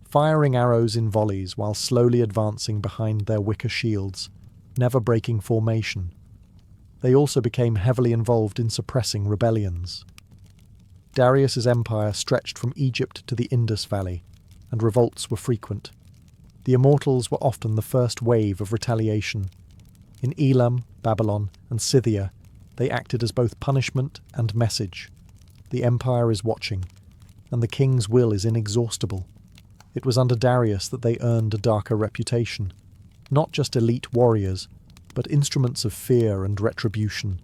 firing arrows in volleys while slowly advancing behind their wicker shields, never breaking formation. They also became heavily involved in suppressing rebellions. Darius's empire stretched from Egypt to the Indus Valley, and revolts were frequent. The Immortals were often the first wave of retaliation. In Elam, Babylon, and Scythia, they acted as both punishment and message. The empire is watching, and the king's will is inexhaustible. It was under Darius that they earned a darker reputation. Not just elite warriors, but instruments of fear and retribution.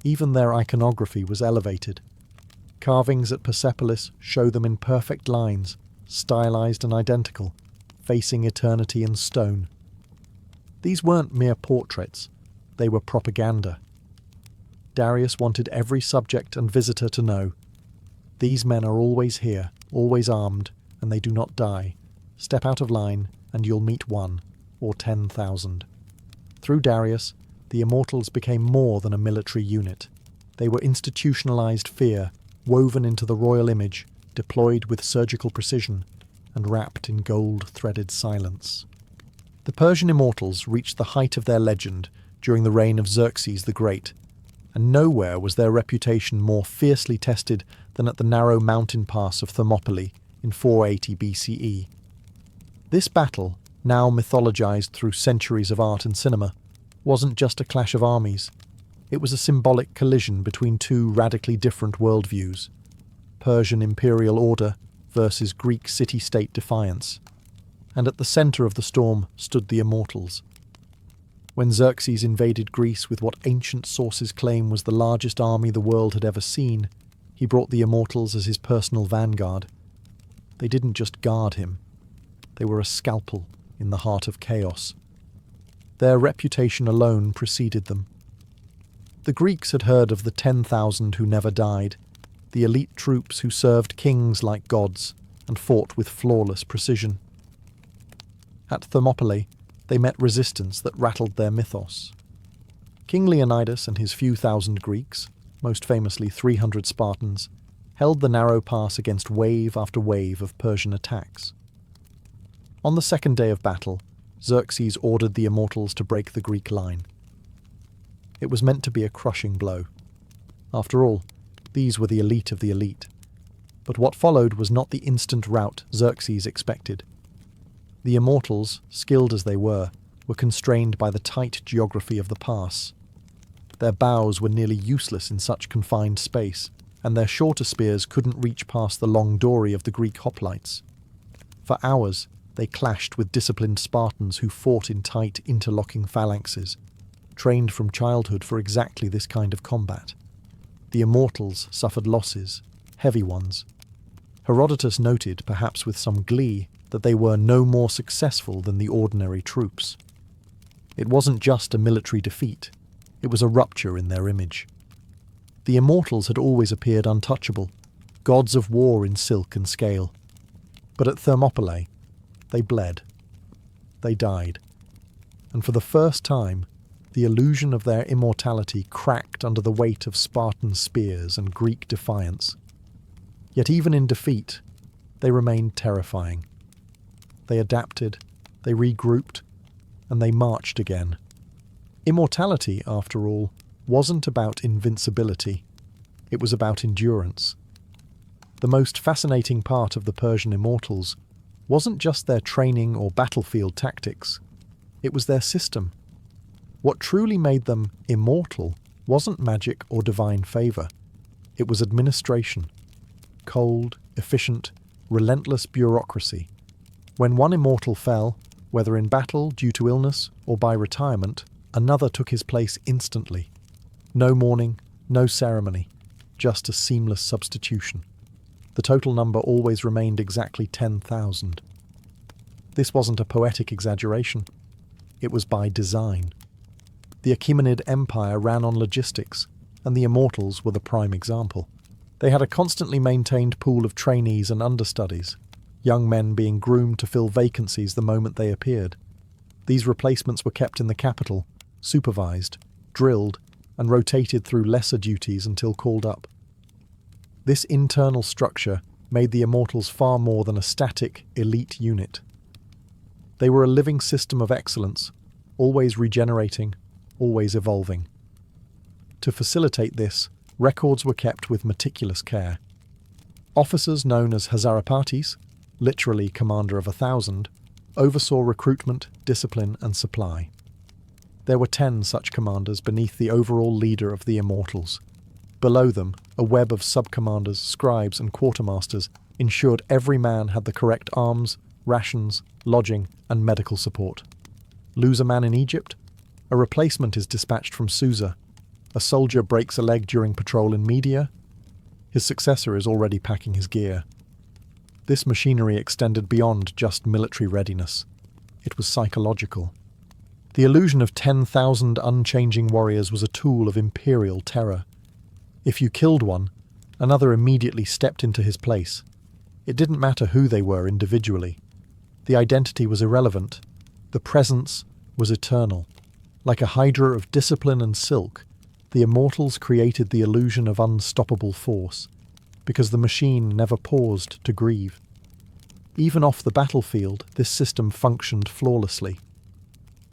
Even their iconography was elevated. Carvings at Persepolis show them in perfect lines, stylized and identical, facing eternity in stone. These weren't mere portraits, they were propaganda. Darius wanted every subject and visitor to know, these men are always here, always armed, and they do not die. Step out of line, and you'll meet one, or 10,000. Through Darius, the Immortals became more than a military unit. They were institutionalized fear, woven into the royal image, deployed with surgical precision, and wrapped in gold-threaded silence. The Persian Immortals reached the height of their legend during the reign of Xerxes the Great, and nowhere was their reputation more fiercely tested than at the narrow mountain pass of Thermopylae in 480 BCE. This battle, now mythologized through centuries of art and cinema, wasn't just a clash of armies. It was a symbolic collision between two radically different worldviews: Persian imperial order versus Greek city-state defiance. And at the center of the storm stood the Immortals. When Xerxes invaded Greece with what ancient sources claim was the largest army the world had ever seen, he brought the Immortals as his personal vanguard. They didn't just guard him. They were a scalpel in the heart of chaos. Their reputation alone preceded them. The Greeks had heard of the 10,000 who never died, the elite troops who served kings like gods and fought with flawless precision. At Thermopylae, they met resistance that rattled their mythos. King Leonidas and his few thousand Greeks, most famously 300 Spartans, held the narrow pass against wave after wave of Persian attacks. On the second day of battle, Xerxes ordered the Immortals to break the Greek line. It was meant to be a crushing blow. After all, these were the elite of the elite. But what followed was not the instant rout Xerxes expected. The Immortals, skilled as they were constrained by the tight geography of the pass. Their bows were nearly useless in such confined space, and their shorter spears couldn't reach past the long dory of the Greek hoplites. For hours, they clashed with disciplined Spartans who fought in tight, interlocking phalanxes, trained from childhood for exactly this kind of combat. The Immortals suffered losses, heavy ones. Herodotus noted, perhaps with some glee, that they were no more successful than the ordinary troops. It wasn't just a military defeat, it was a rupture in their image. The Immortals had always appeared untouchable, gods of war in silk and scale. But at Thermopylae, they bled. They died. And for the first time, the illusion of their immortality cracked under the weight of Spartan spears and Greek defiance. Yet even in defeat, they remained terrifying. They adapted, they regrouped, and they marched again. Immortality, after all, wasn't about invincibility. It was about endurance. The most fascinating part of the Persian Immortals wasn't just their training or battlefield tactics. It was their system. What truly made them immortal wasn't magic or divine favor. It was administration. Cold, efficient, relentless bureaucracy. When one immortal fell, whether in battle due to illness or by retirement, another took his place instantly. No mourning, no ceremony, just a seamless substitution. The total number always remained exactly 10,000. This wasn't a poetic exaggeration. It was by design. The Achaemenid Empire ran on logistics, and the Immortals were the prime example. They had a constantly maintained pool of trainees and understudies, young men being groomed to fill vacancies the moment they appeared. These replacements were kept in the capital, supervised, drilled, and rotated through lesser duties until called up. This internal structure made the Immortals far more than a static, elite unit. They were a living system of excellence, always regenerating, always evolving. To facilitate this, records were kept with meticulous care. Officers known as Hazarapatis, literally commander of 1,000, oversaw recruitment, discipline, and supply. There were 10 such commanders beneath the overall leader of the Immortals. Below them, a web of sub-commanders, scribes, and quartermasters ensured every man had the correct arms, rations, lodging, and medical support. Lose a man in Egypt? A replacement is dispatched from Susa. A soldier breaks a leg during patrol in Media? His successor is already packing his gear. This machinery extended beyond just military readiness. It was psychological. The illusion of 10,000 unchanging warriors was a tool of imperial terror. If you killed one, another immediately stepped into his place. It didn't matter who they were individually. The identity was irrelevant. The presence was eternal. Like a hydra of discipline and silk, the Immortals created the illusion of unstoppable force, because the machine never paused to grieve. Even off the battlefield, this system functioned flawlessly.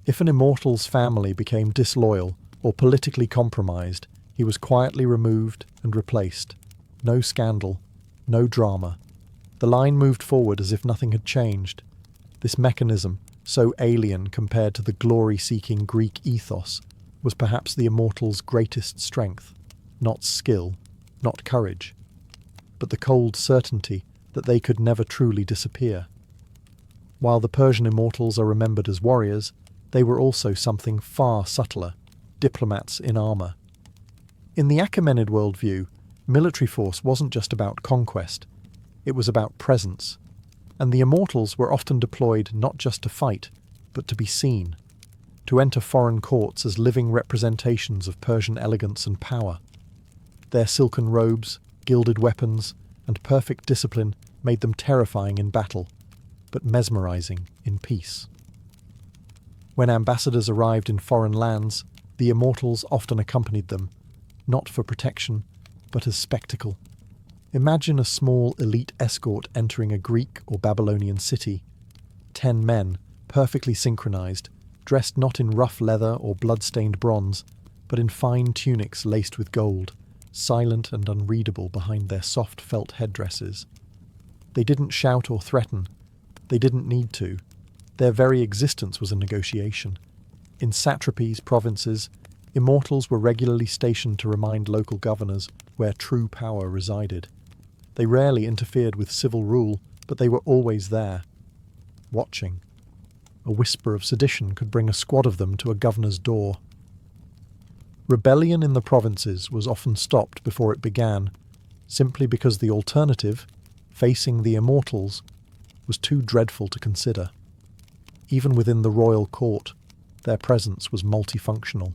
If an Immortal's family became disloyal or politically compromised, he was quietly removed and replaced. No scandal, no drama. The line moved forward as if nothing had changed. This mechanism, so alien compared to the glory-seeking Greek ethos, was perhaps the Immortals' greatest strength. Not skill, not courage, but the cold certainty that they could never truly disappear. While the Persian Immortals are remembered as warriors, they were also something far subtler, diplomats in armour. In the Achaemenid worldview, military force wasn't just about conquest, it was about presence, and the Immortals were often deployed not just to fight, but to be seen, to enter foreign courts as living representations of Persian elegance and power. Their silken robes, gilded weapons, and perfect discipline made them terrifying in battle, but mesmerizing in peace. When ambassadors arrived in foreign lands, the Immortals often accompanied them, not for protection, but as spectacle. Imagine a small elite escort entering a Greek or Babylonian city. 10 men, perfectly synchronized, dressed not in rough leather or blood-stained bronze, but in fine tunics laced with gold, silent and unreadable behind their soft felt headdresses. They didn't shout or threaten. They didn't need to. Their very existence was a negotiation. In satrapies, provinces, Immortals were regularly stationed to remind local governors where true power resided. They rarely interfered with civil rule, but they were always there, watching. A whisper of sedition could bring a squad of them to a governor's door. Rebellion in the provinces was often stopped before it began, simply because the alternative, facing the Immortals, was too dreadful to consider. Even within the royal court, their presence was multifunctional.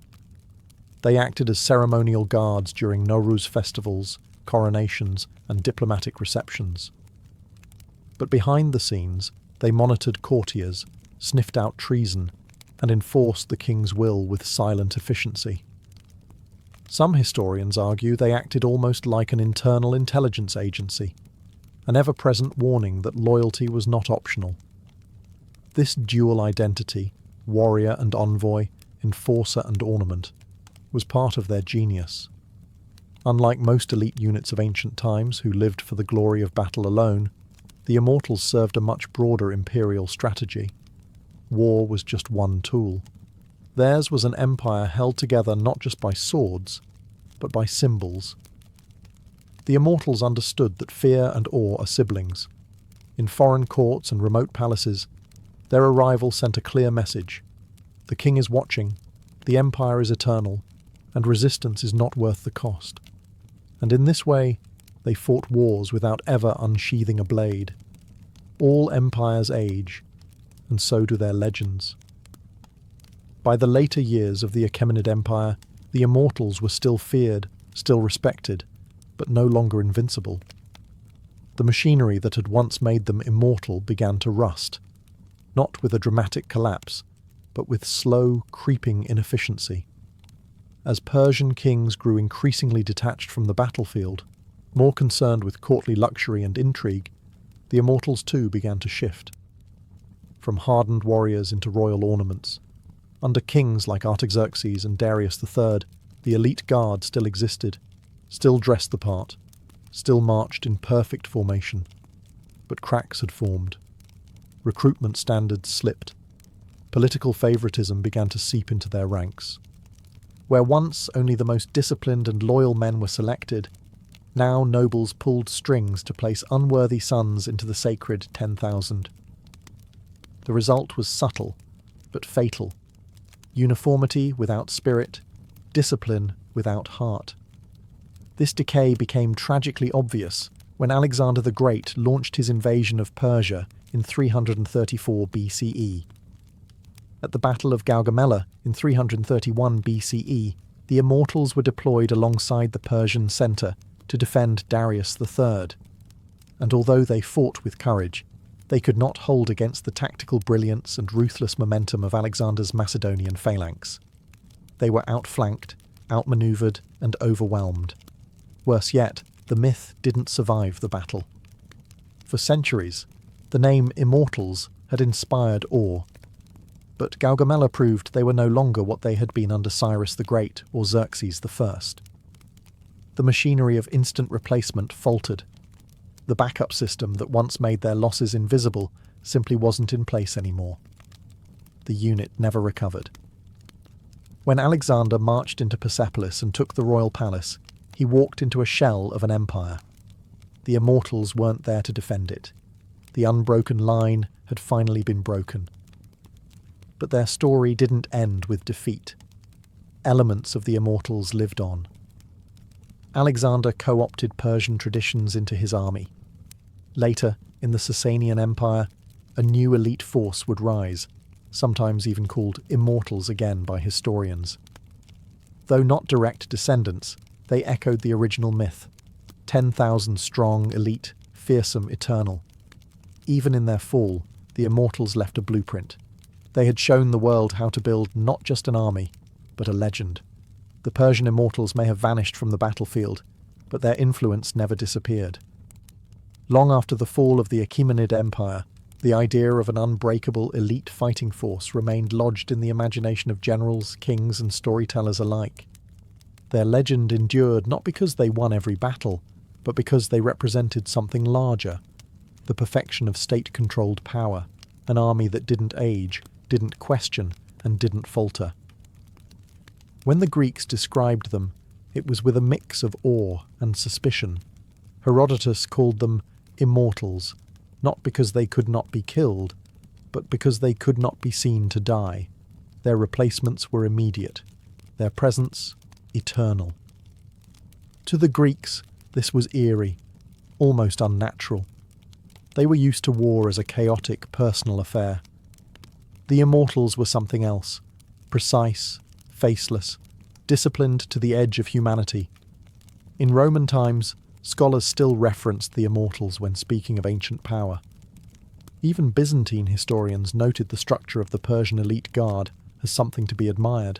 They acted as ceremonial guards during Nowruz festivals, coronations, and diplomatic receptions. But behind the scenes, they monitored courtiers, sniffed out treason, and enforced the king's will with silent efficiency. Some historians argue they acted almost like an internal intelligence agency, an ever-present warning that loyalty was not optional. This dual identity, warrior and envoy, enforcer and ornament, was part of their genius. Unlike most elite units of ancient times who lived for the glory of battle alone, the Immortals served a much broader imperial strategy. War was just one tool. Theirs was an empire held together not just by swords, but by symbols. The Immortals understood that fear and awe are siblings. In foreign courts and remote palaces, their arrival sent a clear message. The king is watching, The empire is eternal, and resistance is not worth the cost. And in this way, they fought wars without ever unsheathing a blade. All empires age, and so do their legends. By the later years of the Achaemenid Empire, the Immortals were still feared, still respected, but no longer invincible. The machinery that had once made them immortal began to rust, not with a dramatic collapse, but with slow, creeping inefficiency. As Persian kings grew increasingly detached from the battlefield, more concerned with courtly luxury and intrigue, the Immortals too began to shift. From hardened warriors into royal ornaments. Under kings like Artaxerxes and Darius III, the elite guard still existed, still dressed the part, still marched in perfect formation. But cracks had formed. Recruitment standards slipped. Political favoritism began to seep into their ranks. Where once only the most disciplined and loyal men were selected, now nobles pulled strings to place unworthy sons into the sacred 10,000. The result was subtle, but fatal. Uniformity without spirit, discipline without heart. This decay became tragically obvious when Alexander the Great launched his invasion of Persia in 334 BCE. At the Battle of Gaugamela in 331 BCE, the Immortals were deployed alongside the Persian centre to defend Darius III. And although they fought with courage, they could not hold against the tactical brilliance and ruthless momentum of Alexander's Macedonian phalanx. They were outflanked, outmanoeuvred, and overwhelmed. Worse yet, the myth didn't survive the battle. For centuries, the name Immortals had inspired awe. But Gaugamela proved they were no longer what they had been under Cyrus the Great or Xerxes I. The machinery of instant replacement faltered. The backup system that once made their losses invisible simply wasn't in place anymore. The unit never recovered. When Alexander marched into Persepolis and took the royal palace, he walked into a shell of an empire. The Immortals weren't there to defend it. The unbroken line had finally been broken. But their story didn't end with defeat. Elements of the Immortals lived on. Alexander co-opted Persian traditions into his army. Later, in the Sasanian Empire, a new elite force would rise, sometimes even called Immortals again by historians. Though not direct descendants, they echoed the original myth. 10,000 strong, elite, fearsome, eternal. Even in their fall, the Immortals left a blueprint. They had shown the world how to build not just an army, but a legend. The Persian Immortals may have vanished from the battlefield, but their influence never disappeared. Long after the fall of the Achaemenid Empire, the idea of an unbreakable elite fighting force remained lodged in the imagination of generals, kings, and storytellers alike. Their legend endured not because they won every battle, but because they represented something larger, the perfection of state-controlled power, an army that didn't age, didn't question, and didn't falter. When the Greeks described them, it was with a mix of awe and suspicion. Herodotus called them immortals, not because they could not be killed, but because they could not be seen to die. Their replacements were immediate, their presence eternal. To the Greeks, this was eerie, almost unnatural. They were used to war as a chaotic, personal affair. The Immortals were something else, precise, faceless, disciplined to the edge of humanity. In Roman times, scholars still referenced the Immortals when speaking of ancient power. Even Byzantine historians noted the structure of the Persian elite guard as something to be admired.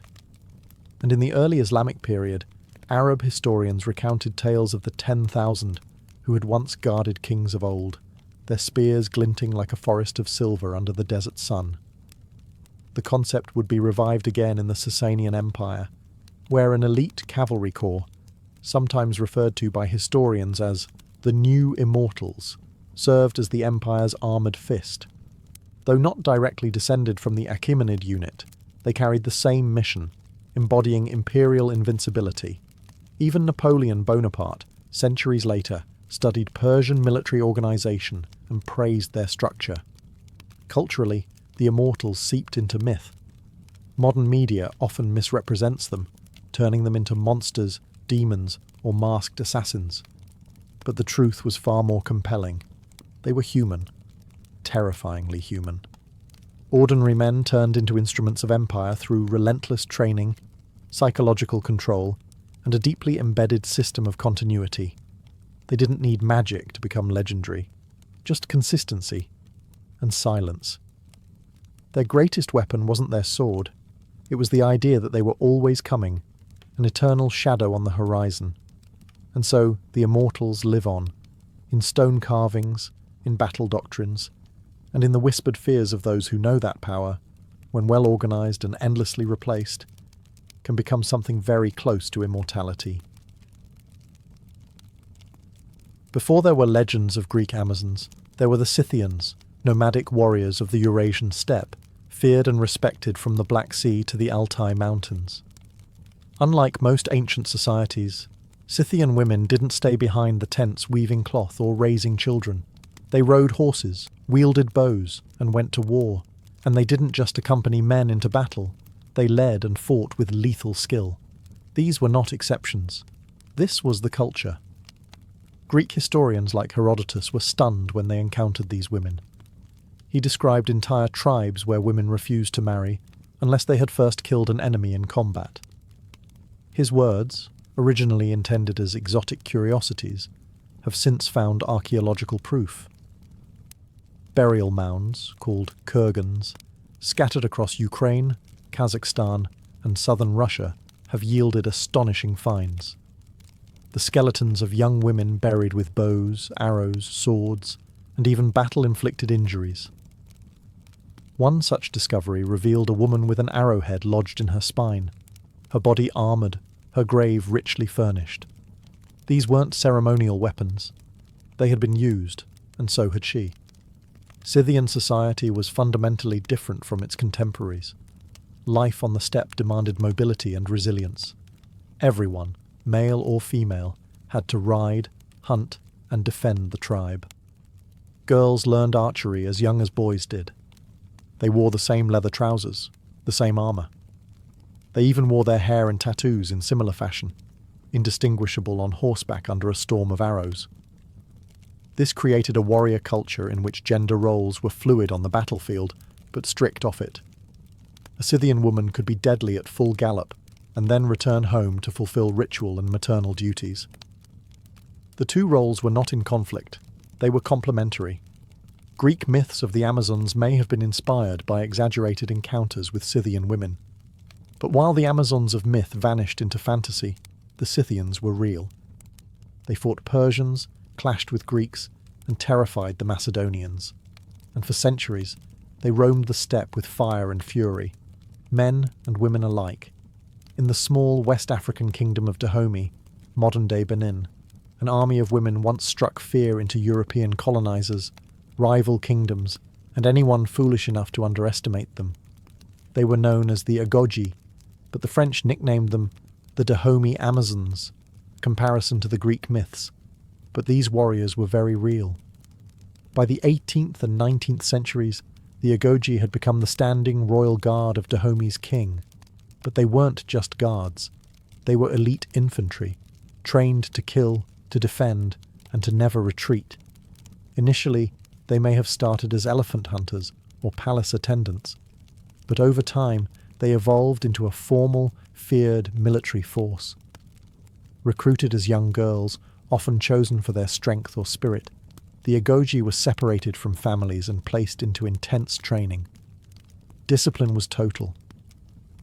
And in the early Islamic period, Arab historians recounted tales of the 10,000 who had once guarded kings of old, their spears glinting like a forest of silver under the desert sun. The concept would be revived again in the Sasanian Empire, where an elite cavalry corps, sometimes referred to by historians as the New Immortals, served as the empire's armoured fist. Though not directly descended from the Achaemenid unit, they carried the same mission, embodying imperial invincibility. Even Napoleon Bonaparte, centuries later, studied Persian military organisation and praised their structure. Culturally, the Immortals seeped into myth. Modern media often misrepresents them, turning them into monsters, demons, or masked assassins. But the truth was far more compelling. They were human, terrifyingly human. Ordinary men turned into instruments of empire through relentless training, psychological control, and a deeply embedded system of continuity. They didn't need magic to become legendary, just consistency and silence. Their greatest weapon wasn't their sword. It was the idea that they were always coming, an eternal shadow on the horizon. And so the immortals live on, in stone carvings, in battle doctrines, and in the whispered fears of those who know that power, when well organized and endlessly replaced, can become something very close to immortality. Before there were legends of Greek Amazons, there were the Scythians, nomadic warriors of the Eurasian steppe, feared and respected from the Black Sea to the Altai Mountains. Unlike most ancient societies, Scythian women didn't stay behind the tents weaving cloth or raising children. They rode horses, wielded bows, and went to war. And they didn't just accompany men into battle. They led and fought with lethal skill. These were not exceptions. This was the culture. Greek historians like Herodotus were stunned when they encountered these women. He described entire tribes where women refused to marry unless they had first killed an enemy in combat. His words, originally intended as exotic curiosities, have since found archaeological proof. Burial mounds, called kurgans, scattered across Ukraine, Kazakhstan, and southern Russia, have yielded astonishing finds. The skeletons of young women buried with bows, arrows, swords, and even battle-inflicted injuries. One such discovery revealed a woman with an arrowhead lodged in her spine, her body armoured, her grave richly furnished. These weren't ceremonial weapons. They had been used, and so had she. Scythian society was fundamentally different from its contemporaries. Life on the steppe demanded mobility and resilience. Everyone, male or female, had to ride, hunt, and defend the tribe. Girls learned archery as young as boys did. They wore the same leather trousers, the same armour. They even wore their hair and tattoos in similar fashion, indistinguishable on horseback under a storm of arrows. This created a warrior culture in which gender roles were fluid on the battlefield, but strict off it. A Scythian woman could be deadly at full gallop, and then return home to fulfill ritual and maternal duties. The two roles were not in conflict, they were complementary. Greek myths of the Amazons may have been inspired by exaggerated encounters with Scythian women. But while the Amazons of myth vanished into fantasy, the Scythians were real. They fought Persians, clashed with Greeks, and terrified the Macedonians. And for centuries, they roamed the steppe with fire and fury, men and women alike. In the small West African kingdom of Dahomey, modern-day Benin, an army of women once struck fear into European colonizers, rival kingdoms, and anyone foolish enough to underestimate them. They were known as the Agogi, but the French nicknamed them the Dahomey Amazons, comparison to the Greek myths. But these warriors were very real. By the 18th and 19th centuries, the Agogi had become the standing royal guard of Dahomey's king. But they weren't just guards. They were elite infantry, trained to kill, to defend, and to never retreat. Initially, they may have started as elephant hunters or palace attendants, but over time they evolved into a formal, feared military force. Recruited as young girls, often chosen for their strength or spirit, the Agogi were separated from families and placed into intense training. Discipline was total.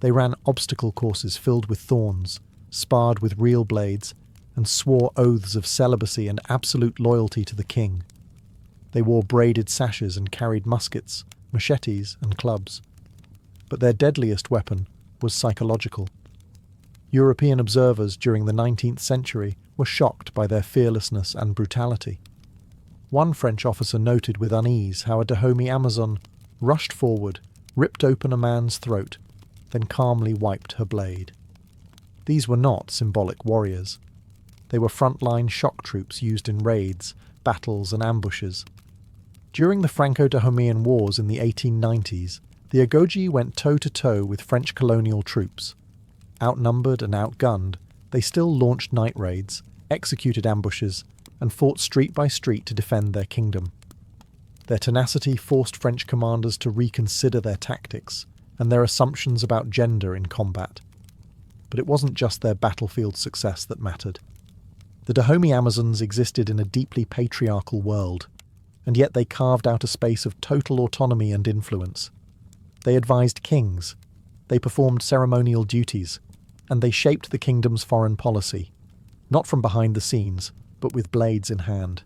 They ran obstacle courses filled with thorns, sparred with real blades, and swore oaths of celibacy and absolute loyalty to the king. They wore braided sashes and carried muskets, machetes, and clubs. But their deadliest weapon was psychological. European observers during the 19th century were shocked by their fearlessness and brutality. One French officer noted with unease how a Dahomey Amazon rushed forward, ripped open a man's throat, then calmly wiped her blade. These were not symbolic warriors. They were frontline shock troops used in raids, battles, and ambushes. During the Franco-Dahomean Wars in the 1890s, The Agoji went toe-to-toe with French colonial troops. Outnumbered and outgunned, they still launched night raids, executed ambushes, and fought street by street to defend their kingdom. Their tenacity forced French commanders to reconsider their tactics and their assumptions about gender in combat. But it wasn't just their battlefield success that mattered. The Dahomey Amazons existed in a deeply patriarchal world, and yet they carved out a space of total autonomy and influence. They advised kings, they performed ceremonial duties, and they shaped the kingdom's foreign policy, not from behind the scenes, but with blades in hand.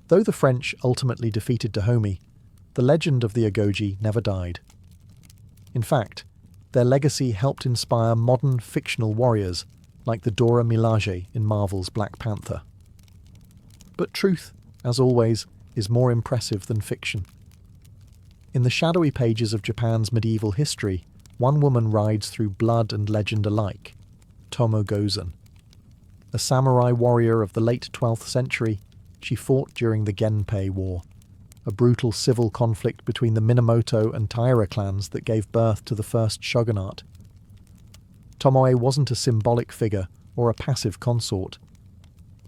Though the French ultimately defeated Dahomey, the legend of the Agoji never died. In fact, their legacy helped inspire modern fictional warriors like the Dora Milaje in Marvel's Black Panther. But truth, as always, is more impressive than fiction. In the shadowy pages of Japan's medieval history, one woman rides through blood and legend alike, Tomo Gozen. A samurai warrior of the late 12th century, she fought during the Genpei War, a brutal civil conflict between the Minamoto and Taira clans that gave birth to the first shogunate. Tomoe wasn't a symbolic figure or a passive consort.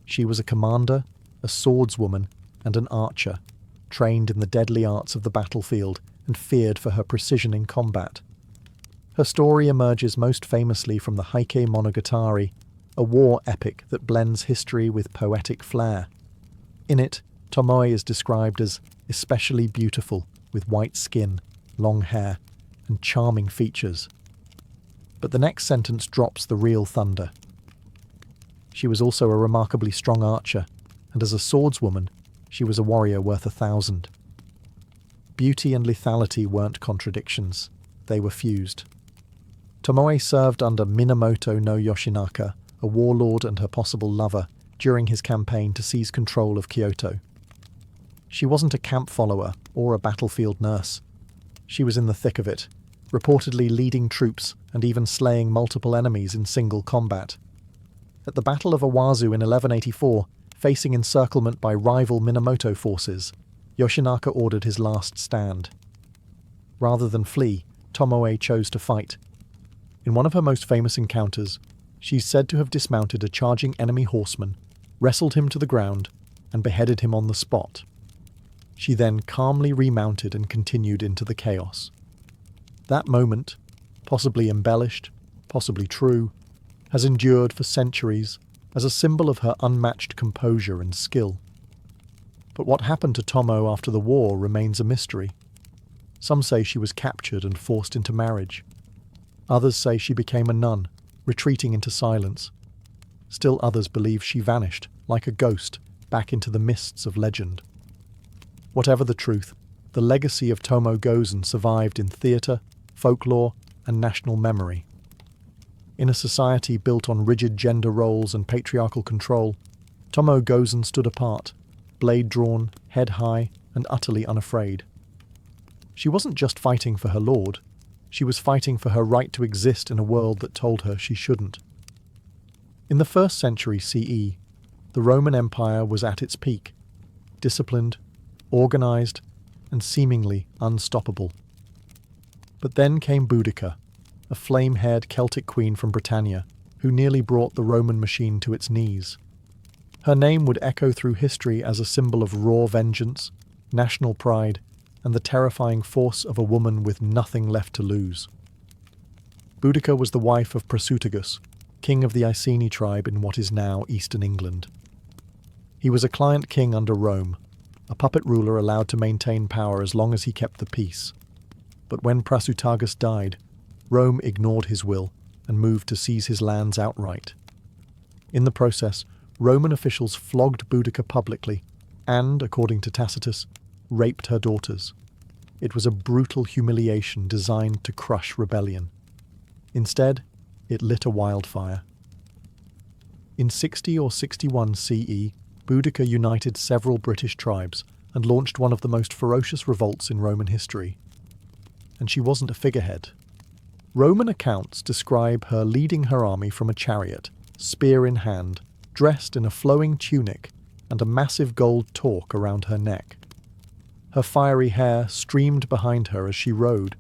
She was a commander, a swordswoman, and an archer, trained in the deadly arts of the battlefield and feared for her precision in combat. Her story emerges most famously from the Heike Monogatari, a war epic that blends history with poetic flair. In it, Tomoe is described as especially beautiful, with white skin, long hair, and charming features. But the next sentence drops the real thunder. She was also a remarkably strong archer, and as a swordswoman, she was a warrior worth 1,000. Beauty and lethality weren't contradictions, they were fused. Tomoe served under Minamoto no Yoshinaka, a warlord and her possible lover, during his campaign to seize control of Kyoto. She wasn't a camp follower or a battlefield nurse. She was in the thick of it, reportedly leading troops and even slaying multiple enemies in single combat. At the Battle of Owazu in 1184, facing encirclement by rival Minamoto forces, Yoshinaka ordered his last stand. Rather than flee, Tomoe chose to fight. In one of her most famous encounters, she's said to have dismounted a charging enemy horseman, wrestled him to the ground, and beheaded him on the spot. She then calmly remounted and continued into the chaos. That moment, possibly embellished, possibly true, has endured for centuries as a symbol of her unmatched composure and skill. But what happened to Tomo after the war remains a mystery. Some say she was captured and forced into marriage. Others say she became a nun, retreating into silence. Still others believe she vanished, like a ghost, back into the mists of legend. Whatever the truth, the legacy of Tomo Gozen survived in theatre, folklore, and national memory. In a society built on rigid gender roles and patriarchal control, Tomo Gozen stood apart, blade drawn, head high, and utterly unafraid. She wasn't just fighting for her lord, she was fighting for her right to exist in a world that told her she shouldn't. In the 1st century CE, the Roman Empire was at its peak, disciplined, organised, and seemingly unstoppable. But then came Boudica, a flame-haired Celtic queen from Britannia, who nearly brought the Roman machine to its knees. Her name would echo through history as a symbol of raw vengeance, national pride, and the terrifying force of a woman with nothing left to lose. Boudica was the wife of Prasutagus, king of the Iceni tribe in what is now eastern England. He was a client king under Rome, a puppet ruler allowed to maintain power as long as he kept the peace. But when Prasutagus died, Rome ignored his will and moved to seize his lands outright. In the process, Roman officials flogged Boudica publicly and, according to Tacitus, raped her daughters. It was a brutal humiliation designed to crush rebellion. Instead, it lit a wildfire. In 60 or 61 CE, Boudica united several British tribes and launched one of the most ferocious revolts in Roman history. And she wasn't a figurehead. Roman accounts describe her leading her army from a chariot, spear in hand, dressed in a flowing tunic and a massive gold torque around her neck. Her fiery hair streamed behind her as she rode,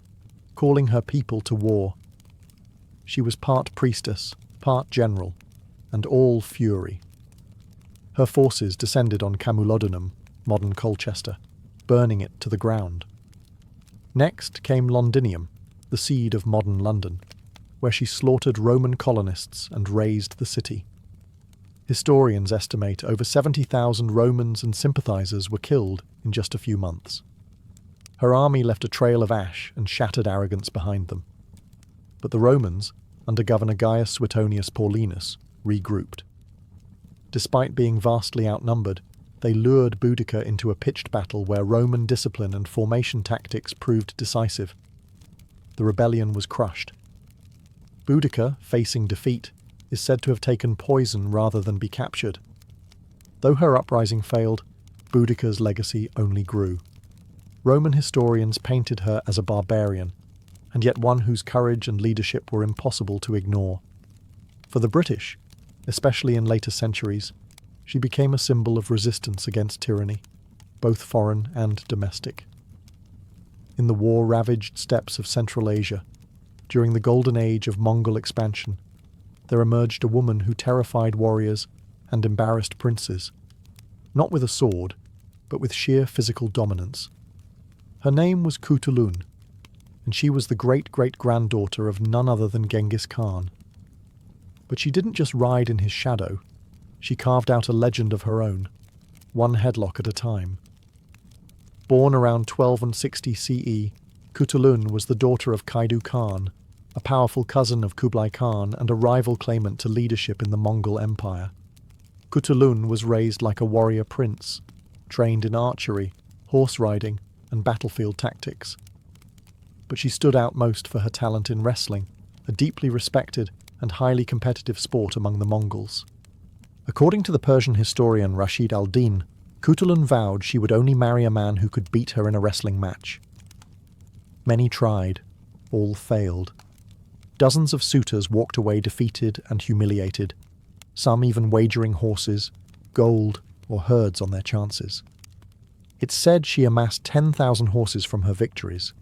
calling her people to war. She was part priestess, part general, and all fury. Her forces descended on Camulodunum, modern Colchester, burning it to the ground. Next came Londinium, the seed of modern London, where she slaughtered Roman colonists and razed the city. Historians estimate over 70,000 Romans and sympathizers were killed in just a few months. Her army left a trail of ash and shattered arrogance behind them. But the Romans, under Governor Gaius Suetonius Paulinus, regrouped. Despite being vastly outnumbered, they lured Boudicca into a pitched battle where Roman discipline and formation tactics proved decisive. The rebellion was crushed. Boudicca, facing defeat, is said to have taken poison rather than be captured. Though her uprising failed, Boudicca's legacy only grew. Roman historians painted her as a barbarian, and yet one whose courage and leadership were impossible to ignore. For the British, especially in later centuries, she became a symbol of resistance against tyranny, both foreign and domestic. In the war-ravaged steppes of Central Asia, during the golden age of Mongol expansion, there emerged a woman who terrified warriors and embarrassed princes, not with a sword, but with sheer physical dominance. Her name was Kutulun, and she was the great-great-granddaughter of none other than Genghis Khan. But she didn't just ride in his shadow, she carved out a legend of her own, one headlock at a time. Born around 1260 CE, Kutulun was the daughter of Kaidu Khan, a powerful cousin of Kublai Khan and a rival claimant to leadership in the Mongol Empire. Kutulun was raised like a warrior prince, trained in archery, horse riding, and battlefield tactics. But she stood out most for her talent in wrestling, a deeply respected and highly competitive sport among the Mongols. According to the Persian historian Rashid al-Din, Kutulun vowed she would only marry a man who could beat her in a wrestling match. Many tried, all failed. Dozens of suitors walked away defeated and humiliated, some even wagering horses, gold, or herds on their chances. It's said she amassed 10,000 horses from her victories,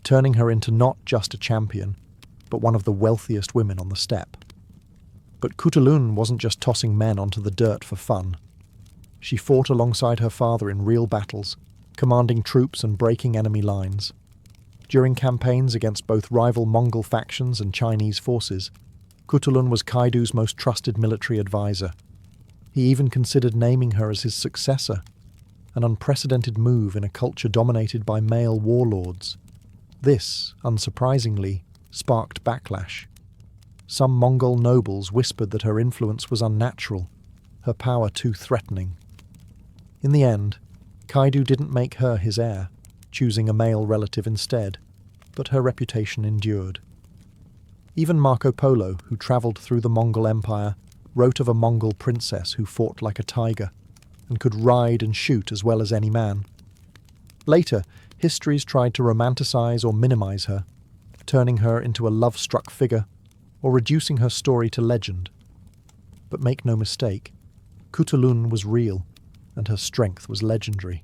turning her into not just a champion, but one of the wealthiest women on the steppe. But Kutulun wasn't just tossing men onto the dirt for fun. She fought alongside her father in real battles, commanding troops and breaking enemy lines. During campaigns against both rival Mongol factions and Chinese forces, Kutulun was Kaidu's most trusted military advisor. He even considered naming her as his successor, an unprecedented move in a culture dominated by male warlords. This, unsurprisingly, sparked backlash. Some Mongol nobles whispered that her influence was unnatural, her power too threatening. In the end, Kaidu didn't make her his heir, choosing a male relative instead, but her reputation endured. Even Marco Polo, who travelled through the Mongol Empire, wrote of a Mongol princess who fought like a tiger and could ride and shoot as well as any man. Later, histories tried to romanticize or minimize her, turning her into a love-struck figure or reducing her story to legend. But make no mistake, Kutulun was real, and her strength was legendary.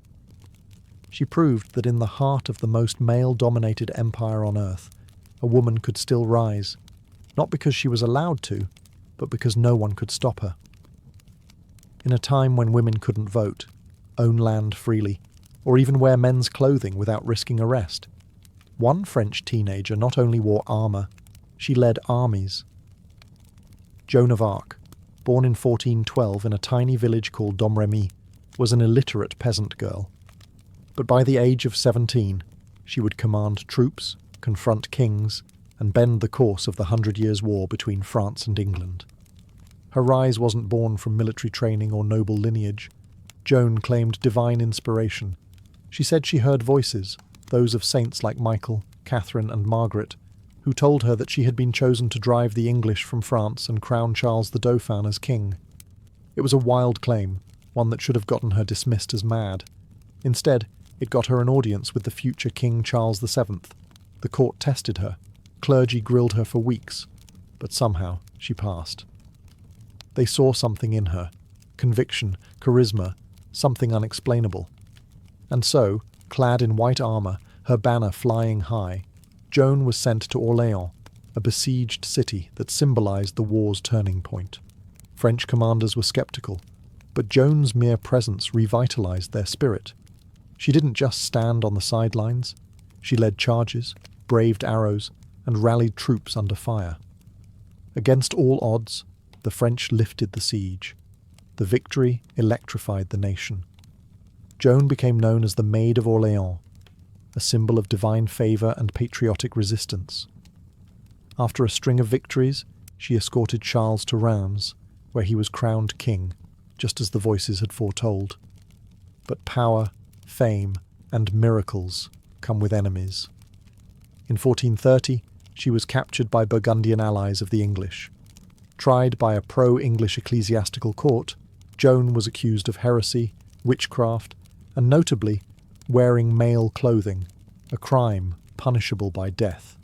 She proved that in the heart of the most male-dominated empire on earth, a woman could still rise, not because she was allowed to, but because no one could stop her. In a time when women couldn't vote, own land freely, or even wear men's clothing without risking arrest, one French teenager not only wore armour, she led armies. Joan of Arc, born in 1412 in a tiny village called Domremy, was an illiterate peasant girl. But by the age of 17, she would command troops, confront kings, and bend the course of the 100 Years' War between France and England. Her rise wasn't born from military training or noble lineage. Joan claimed divine inspiration. She said she heard voices, those of saints like Michael, Catherine, and Margaret, who told her that she had been chosen to drive the English from France and crown Charles the Dauphin as king. It was a wild claim, one that should have gotten her dismissed as mad. Instead, it got her an audience with the future King Charles VII. The court tested her, clergy grilled her for weeks, but somehow she passed. They saw something in her, conviction, charisma, something unexplainable. And so, clad in white armour, her banner flying high, Joan was sent to Orléans, a besieged city that symbolized the war's turning point. French commanders were skeptical, but Joan's mere presence revitalized their spirit. She didn't just stand on the sidelines. She led charges, braved arrows, and rallied troops under fire. Against all odds, the French lifted the siege. The victory electrified the nation. Joan became known as the Maid of Orléans, a symbol of divine favour and patriotic resistance. After a string of victories, she escorted Charles to Reims, where he was crowned king, just as the voices had foretold. But power, fame, and miracles come with enemies. In 1430, she was captured by Burgundian allies of the English. Tried by a pro-English ecclesiastical court, Joan was accused of heresy, witchcraft, and notably, wearing male clothing, a crime punishable by death.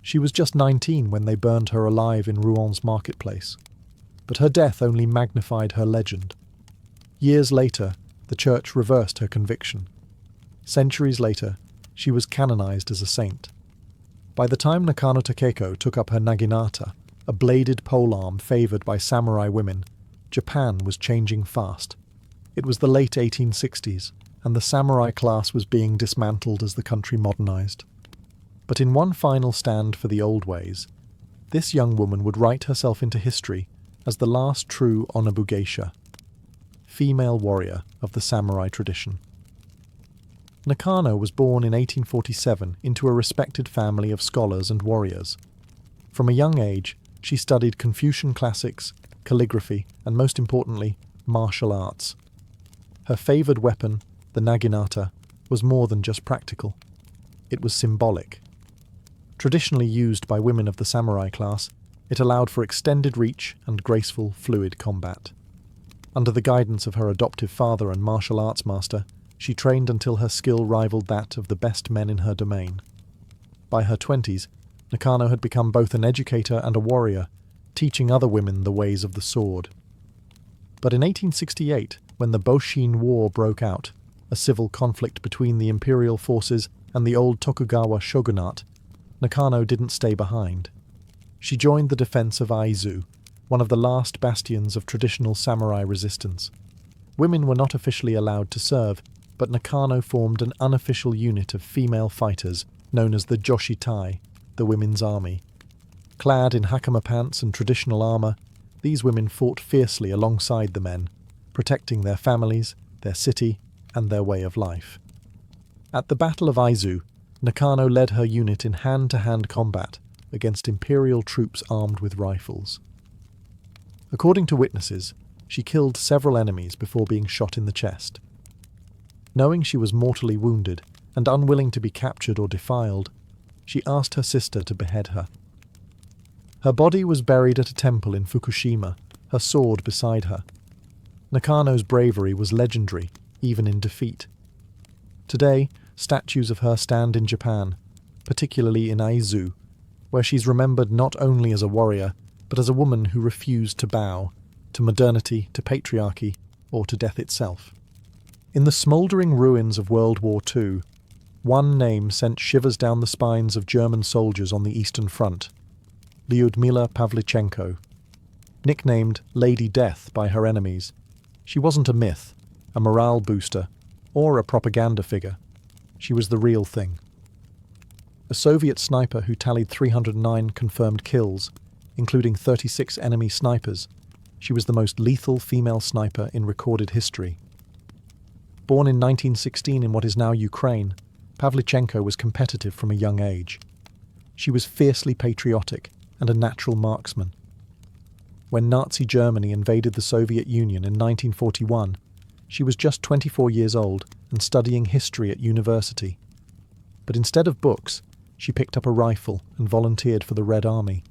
She was just 19 when they burned her alive in Rouen marketplace, but her death only magnified her legend. Years later, the church reversed her conviction. Centuries later, she was canonized as a saint. By the time Nakano Takeko took up her naginata, a bladed polearm favoured by samurai women, Japan was changing fast. It was the late 1860s, and the samurai class was being dismantled as the country modernized. But in one final stand for the old ways, this young woman would write herself into history as the last true Onabu geisha, female warrior of the samurai tradition. Nakano was born in 1847 into a respected family of scholars and warriors. From a young age, she studied Confucian classics, calligraphy, and most importantly, martial arts. Her favoured weapon, the naginata, was more than just practical. It was symbolic. Traditionally used by women of the samurai class, it allowed for extended reach and graceful, fluid combat. Under the guidance of her adoptive father and martial arts master, she trained until her skill rivaled that of the best men in her domain. By her 20s, Nakano had become both an educator and a warrior, teaching other women the ways of the sword. But in 1868, when the Boshin War broke out, a civil conflict between the imperial forces and the old Tokugawa shogunate, Nakano didn't stay behind. She joined the defense of Aizu, one of the last bastions of traditional samurai resistance. Women were not officially allowed to serve, but Nakano formed an unofficial unit of female fighters known as the Joshitai, the women's army. Clad in hakama pants and traditional armour, these women fought fiercely alongside the men, protecting their families, their city, and their way of life. At the Battle of Aizu, Nakano led her unit in hand-to-hand combat against imperial troops armed with rifles. According to witnesses, she killed several enemies before being shot in the chest. Knowing she was mortally wounded and unwilling to be captured or defiled, she asked her sister to behead her. Her body was buried at a temple in Fukushima, her sword beside her. Nakano's bravery was legendary, even in defeat. Today, statues of her stand in Japan, particularly in Aizu, where she's remembered not only as a warrior, but as a woman who refused to bow to modernity, to patriarchy, or to death itself. In the smouldering ruins of World War II, one name sent shivers down the spines of German soldiers on the Eastern Front: Lyudmila Pavlichenko. Nicknamed Lady Death by her enemies, she wasn't a myth, a morale booster, or a propaganda figure. She was the real thing. A Soviet sniper who tallied 309 confirmed kills, including 36 enemy snipers, she was the most lethal female sniper in recorded history. Born in 1916 in what is now Ukraine, Pavlichenko was competitive from a young age. She was fiercely patriotic and a natural marksman. When Nazi Germany invaded the Soviet Union in 1941, she was just 24 years old and studying history at university. But instead of books, she picked up a rifle and volunteered for the Red Army.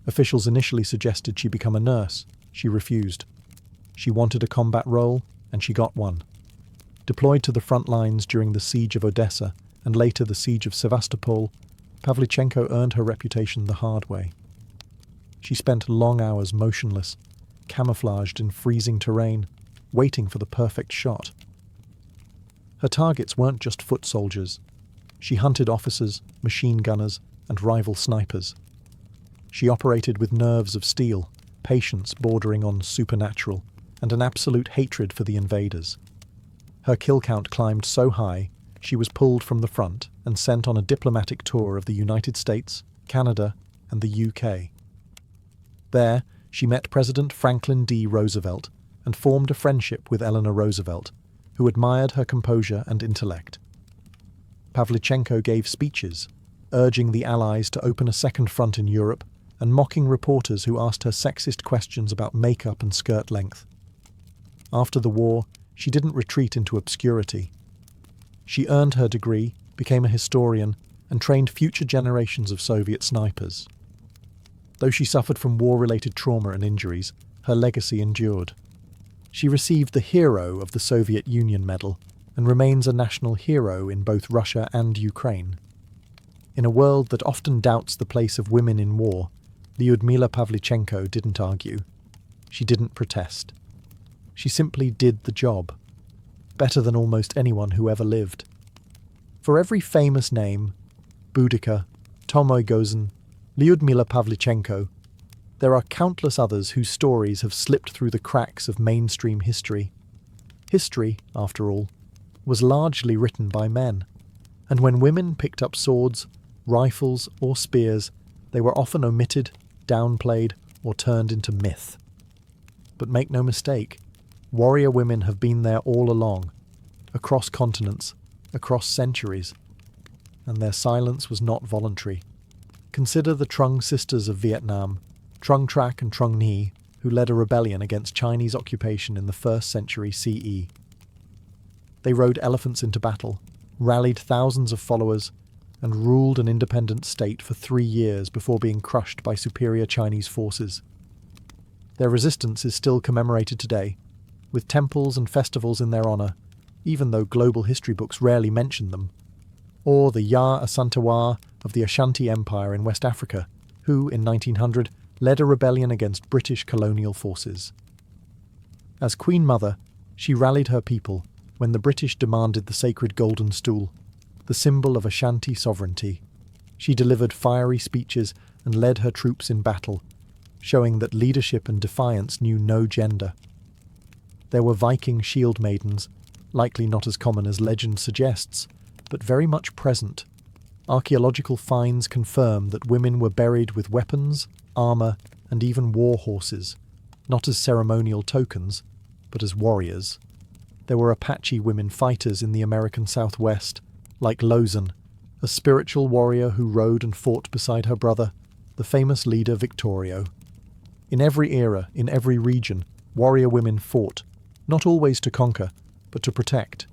Officials initially suggested she become a nurse. She refused. She wanted a combat role, and she got one. Deployed to the front lines during the siege of Odessa and later the siege of Sevastopol, Pavlichenko earned her reputation the hard way. She spent long hours motionless, camouflaged in freezing terrain, waiting for the perfect shot. Her targets weren't just foot soldiers. She hunted officers, machine gunners, and rival snipers. She operated with nerves of steel, patience bordering on supernatural, and an absolute hatred for the invaders. Her kill count climbed so high, she was pulled from the front and sent on a diplomatic tour of the United States, Canada, and the UK. There, she met President Franklin D. Roosevelt and formed a friendship with Eleanor Roosevelt, who admired her composure and intellect. Pavlichenko gave speeches, urging the Allies to open a second front in Europe and mocking reporters who asked her sexist questions about makeup and skirt length. After the war, she didn't retreat into obscurity. She earned her degree, became a historian, and trained future generations of Soviet snipers. Though she suffered from war-related trauma and injuries, her legacy endured. She received the Hero of the Soviet Union Medal and remains a national hero in both Russia and Ukraine. In a world that often doubts the place of women in war, Lyudmila Pavlichenko didn't argue. She didn't protest. She simply did the job, better than almost anyone who ever lived. For every famous name, Boudica, Tomoy-Gozin, Lyudmila Pavlichenko, there are countless others whose stories have slipped through the cracks of mainstream history. History, after all, was largely written by men, and when women picked up swords, rifles, or spears, they were often omitted, downplayed, or turned into myth. But make no mistake, warrior women have been there all along, across continents, across centuries, and their silence was not voluntary. Consider the Trung sisters of Vietnam, Trung Trac and Trung Nhi, who led a rebellion against Chinese occupation in the 1st century CE. They rode elephants into battle, rallied thousands of followers, and ruled an independent state for 3 years before being crushed by superior Chinese forces. Their resistance is still commemorated today, with temples and festivals in their honour, even though global history books rarely mention them, or the Ya Asantewaa of the Ashanti Empire in West Africa, who, in 1900, led a rebellion against British colonial forces. As Queen Mother, she rallied her people when the British demanded the sacred golden stool, the symbol of Ashanti sovereignty. She delivered fiery speeches and led her troops in battle, showing that leadership and defiance knew no gender. There were Viking shield maidens, likely not as common as legend suggests, but very much present. Archaeological finds confirm that women were buried with weapons, armour, and even war horses, not as ceremonial tokens, but as warriors. There were Apache women fighters in the American Southwest, like Lozan, a spiritual warrior who rode and fought beside her brother, the famous leader Victorio. In every era, in every region, warrior women fought, not always to conquer, but to protect,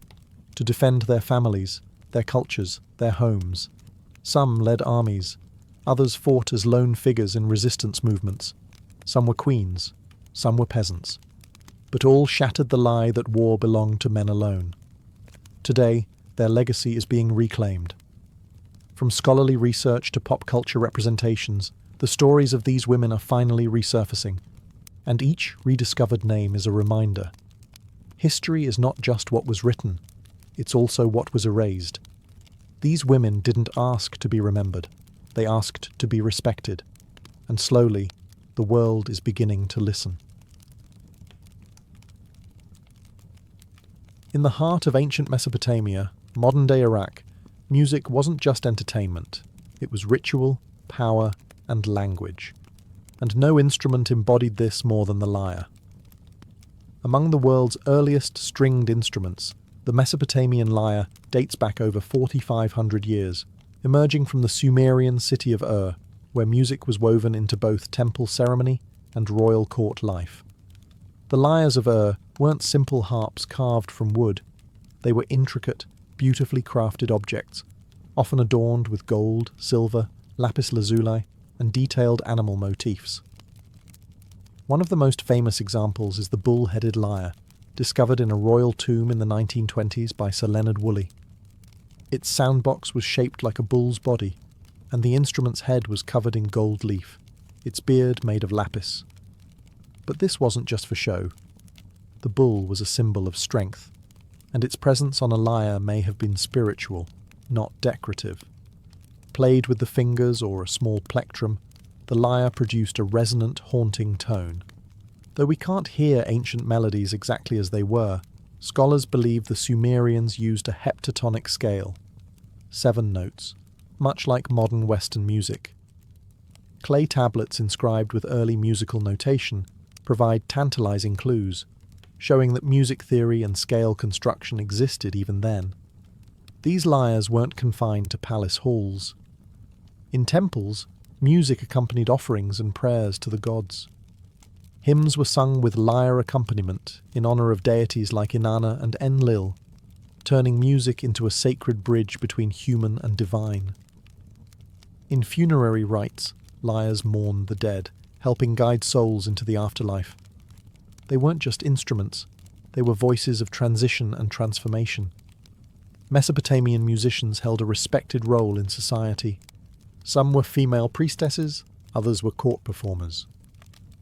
to defend their families, their cultures, their homes. Some led armies, others fought as lone figures in resistance movements. Some were queens, some were peasants. But all shattered the lie that war belonged to men alone. Today, their legacy is being reclaimed. From scholarly research to pop culture representations, the stories of these women are finally resurfacing, and each rediscovered name is a reminder. History is not just what was written, it's also what was erased. These women didn't ask to be remembered, they asked to be respected, and slowly, the world is beginning to listen. In the heart of ancient Mesopotamia, modern-day Iraq, music wasn't just entertainment, it was ritual, power, and language. And no instrument embodied this more than the lyre. Among the world's earliest stringed instruments, the Mesopotamian lyre dates back over 4,500 years, emerging from the Sumerian city of Ur, where music was woven into both temple ceremony and royal court life. The lyres of Ur weren't simple harps carved from wood. They were intricate, beautifully crafted objects, often adorned with gold, silver, lapis lazuli, and detailed animal motifs. One of the most famous examples is the bull-headed lyre, discovered in a royal tomb in the 1920s by Sir Leonard Woolley. Its soundbox was shaped like a bull's body, and the instrument's head was covered in gold leaf, its beard made of lapis. But this wasn't just for show. The bull was a symbol of strength, and its presence on a lyre may have been spiritual. not decorative. Played with the fingers or a small plectrum, the lyre produced a resonant, haunting tone. Though we can't hear ancient melodies exactly as they were, scholars believe the Sumerians used a heptatonic scale, 7 notes, much like modern Western music. Clay tablets inscribed with early musical notation provide tantalizing clues, showing that music theory and scale construction existed even then. These lyres weren't confined to palace halls. In temples, music accompanied offerings and prayers to the gods. Hymns were sung with lyre accompaniment in honor of deities like Inanna and Enlil, turning music into a sacred bridge between human and divine. In funerary rites, lyres mourned the dead, helping guide souls into the afterlife. They weren't just instruments, they were voices of transition and transformation. Mesopotamian musicians held a respected role in society. Some were female priestesses, others were court performers.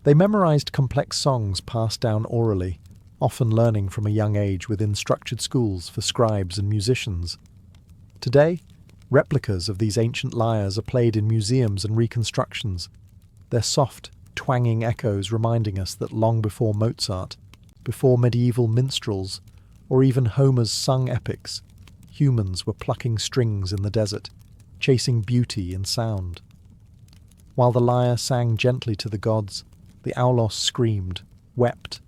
They memorized complex songs passed down orally, often learning from a young age within structured schools for scribes and musicians. Today, replicas of these ancient lyres are played in museums and reconstructions, their soft, twanging echoes reminding us that long before Mozart, before medieval minstrels, or even Homer's sung epics, humans were plucking strings in the desert, chasing beauty in sound. While the lyre sang gently to the gods, the aulos screamed, wept,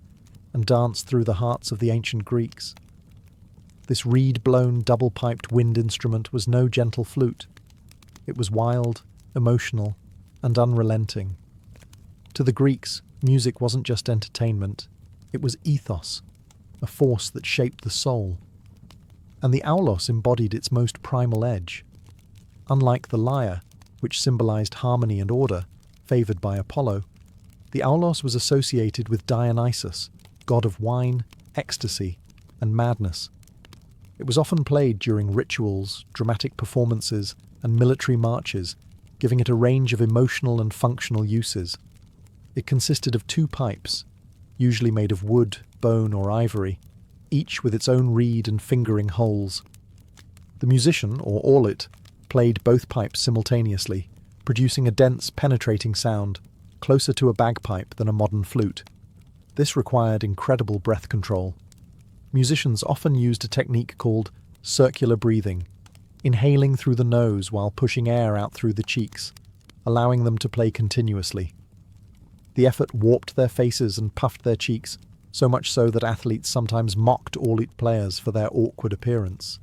and danced through the hearts of the ancient Greeks. This reed-blown, double-piped wind instrument was no gentle flute. It was wild, emotional, and unrelenting. To the Greeks, music wasn't just entertainment, it was ethos, a force that shaped the soul. And the aulos embodied its most primal edge. Unlike the lyre, which symbolized harmony and order, favored by Apollo, the aulos was associated with Dionysus, god of wine, ecstasy, and madness. It was often played during rituals, dramatic performances, and military marches, giving it a range of emotional and functional uses. It consisted of 2 pipes, usually made of wood, bone, or ivory, each with its own reed and fingering holes. The musician, or aulet, played both pipes simultaneously, producing a dense, penetrating sound, closer to a bagpipe than a modern flute. This required incredible breath control. Musicians often used a technique called circular breathing, inhaling through the nose while pushing air out through the cheeks, allowing them to play continuously. The effort warped their faces and puffed their cheeks, so much so that athletes sometimes mocked aulet players for their awkward appearance.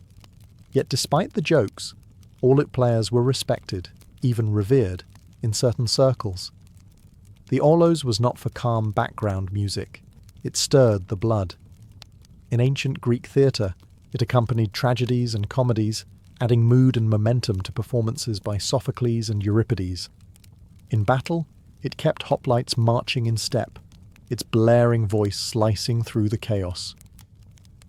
Yet despite the jokes, aulet players were respected, even revered, in certain circles. The aulos was not for calm background music. It stirred the blood. In ancient Greek theatre, it accompanied tragedies and comedies, adding mood and momentum to performances by Sophocles and Euripides. In battle, it kept hoplites marching in step, its blaring voice slicing through the chaos.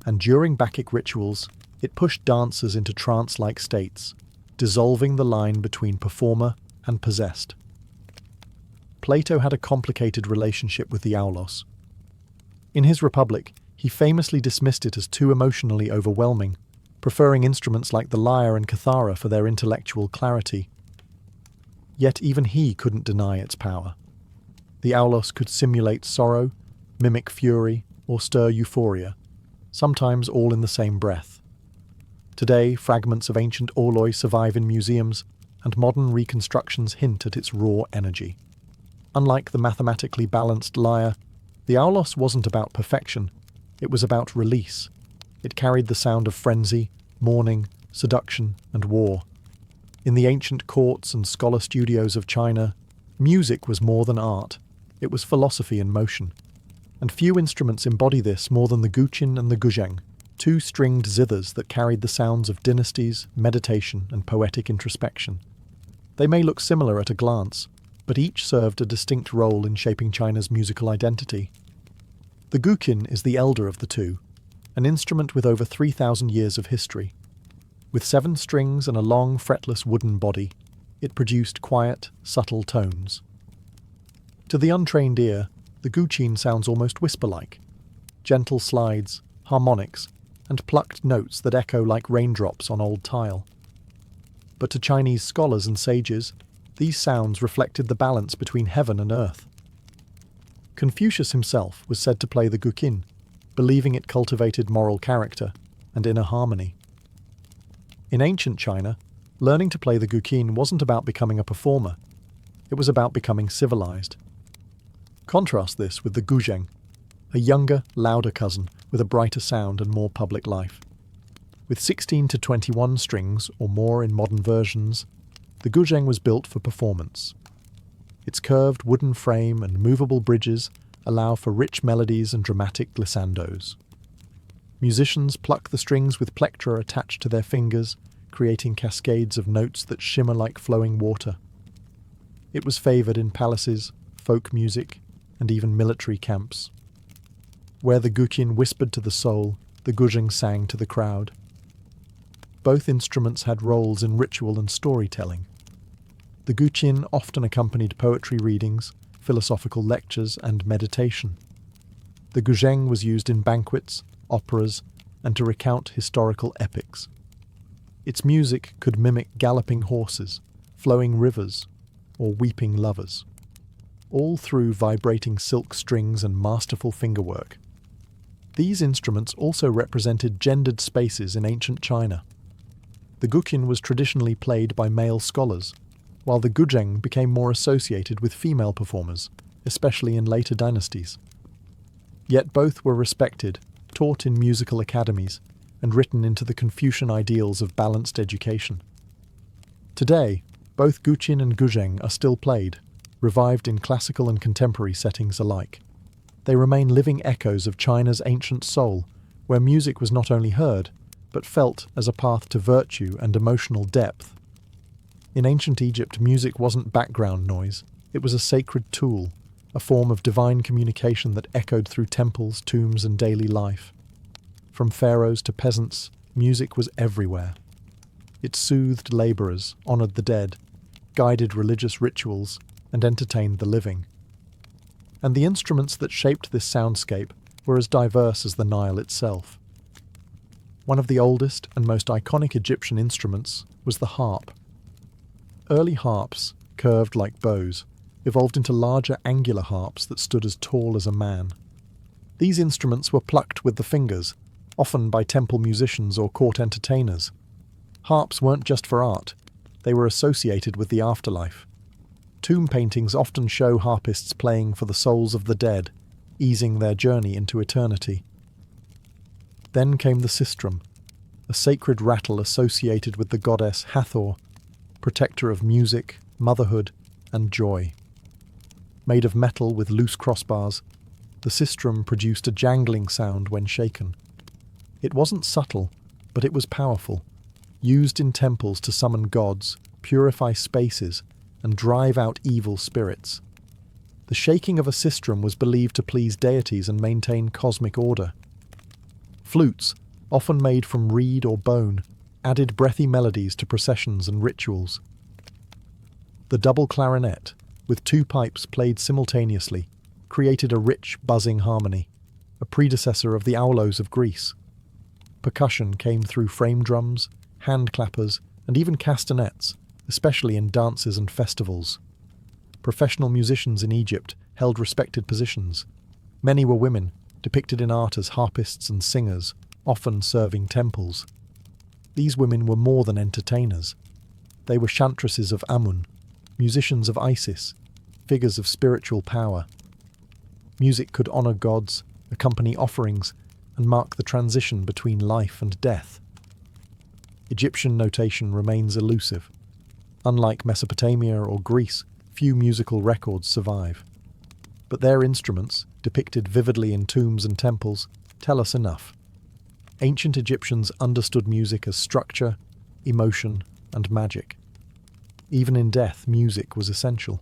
And during Bacchic rituals, it pushed dancers into trance-like states, dissolving the line between performer and possessed. Plato had a complicated relationship with the aulos. In his Republic, he famously dismissed it as too emotionally overwhelming, preferring instruments like the lyre and kithara for their intellectual clarity. Yet even he couldn't deny its power. The aulos could simulate sorrow, mimic fury, or stir euphoria, sometimes all in the same breath. Today, fragments of ancient auloi survive in museums, and modern reconstructions hint at its raw energy. Unlike the mathematically balanced lyre, the aulos wasn't about perfection, it was about release. It carried the sound of frenzy, mourning, seduction, and war. In the ancient courts and scholar studios of China, music was more than art, it was philosophy in motion. And few instruments embody this more than the guqin and the guzheng, 2 stringed zithers that carried the sounds of dynasties, meditation, and poetic introspection. They may look similar at a glance, but each served a distinct role in shaping China's musical identity. The guqin is the elder of the 2, an instrument with over 3,000 years of history. With 7 strings and a long, fretless wooden body, it produced quiet, subtle tones. To the untrained ear, the guqin sounds almost whisper-like. Gentle slides, harmonics, and plucked notes that echo like raindrops on old tile. But to Chinese scholars and sages, these sounds reflected the balance between heaven and earth. Confucius himself was said to play the guqin, believing it cultivated moral character and inner harmony. In ancient China, learning to play the guqin wasn't about becoming a performer, it was about becoming civilized. Contrast this with the guzheng, a younger, louder cousin with a brighter sound and more public life. With 16 to 21 strings or more in modern versions, the guzheng was built for performance. Its curved wooden frame and movable bridges allow for rich melodies and dramatic glissandos. Musicians pluck the strings with plectra attached to their fingers, creating cascades of notes that shimmer like flowing water. It was favoured in palaces, folk music, and even military camps. Where the guqin whispered to the soul, the guzheng sang to the crowd. Both instruments had roles in ritual and storytelling. The guqin often accompanied poetry readings, philosophical lectures, and meditation. The guzheng was used in banquets, operas, and to recount historical epics. Its music could mimic galloping horses, flowing rivers, or weeping lovers, all through vibrating silk strings and masterful fingerwork. These instruments also represented gendered spaces in ancient China. The guqin was traditionally played by male scholars, while the guzheng became more associated with female performers, especially in later dynasties. Yet both were respected, taught in musical academies, and written into the Confucian ideals of balanced education. Today, both guqin and guzheng are still played, revived in classical and contemporary settings alike. They remain living echoes of China's ancient soul, where music was not only heard, but felt as a path to virtue and emotional depth. In ancient Egypt, music wasn't background noise, it was a sacred tool, a form of divine communication that echoed through temples, tombs, and daily life. From pharaohs to peasants, music was everywhere. It soothed labourers, honoured the dead, guided religious rituals, and entertained the living. And the instruments that shaped this soundscape were as diverse as the Nile itself. One of the oldest and most iconic Egyptian instruments was the harp. Early harps, curved like bows, evolved into larger angular harps that stood as tall as a man. These instruments were plucked with the fingers, often by temple musicians or court entertainers. Harps weren't just for art, they were associated with the afterlife. Tomb paintings often show harpists playing for the souls of the dead, easing their journey into eternity. Then came the sistrum, a sacred rattle associated with the goddess Hathor, protector of music, motherhood, and joy. Made of metal with loose crossbars, the sistrum produced a jangling sound when shaken. It wasn't subtle, but it was powerful, used in temples to summon gods, purify spaces, and drive out evil spirits. The shaking of a sistrum was believed to please deities and maintain cosmic order. Flutes, often made from reed or bone, added breathy melodies to processions and rituals. The double clarinet, with two pipes played simultaneously, created a rich, buzzing harmony, a predecessor of the aulos of Greece. Percussion came through frame drums, hand clappers, and even castanets, especially in dances and festivals. Professional musicians in Egypt held respected positions. Many were women, depicted in art as harpists and singers, often serving temples. These women were more than entertainers. They were chantresses of Amun, musicians of Isis, figures of spiritual power. Music could honour gods, accompany offerings, and mark the transition between life and death. Egyptian notation remains elusive. Unlike Mesopotamia or Greece, few musical records survive. But their instruments, depicted vividly in tombs and temples, tell us enough. Ancient Egyptians understood music as structure, emotion, and magic. Even in death, music was essential.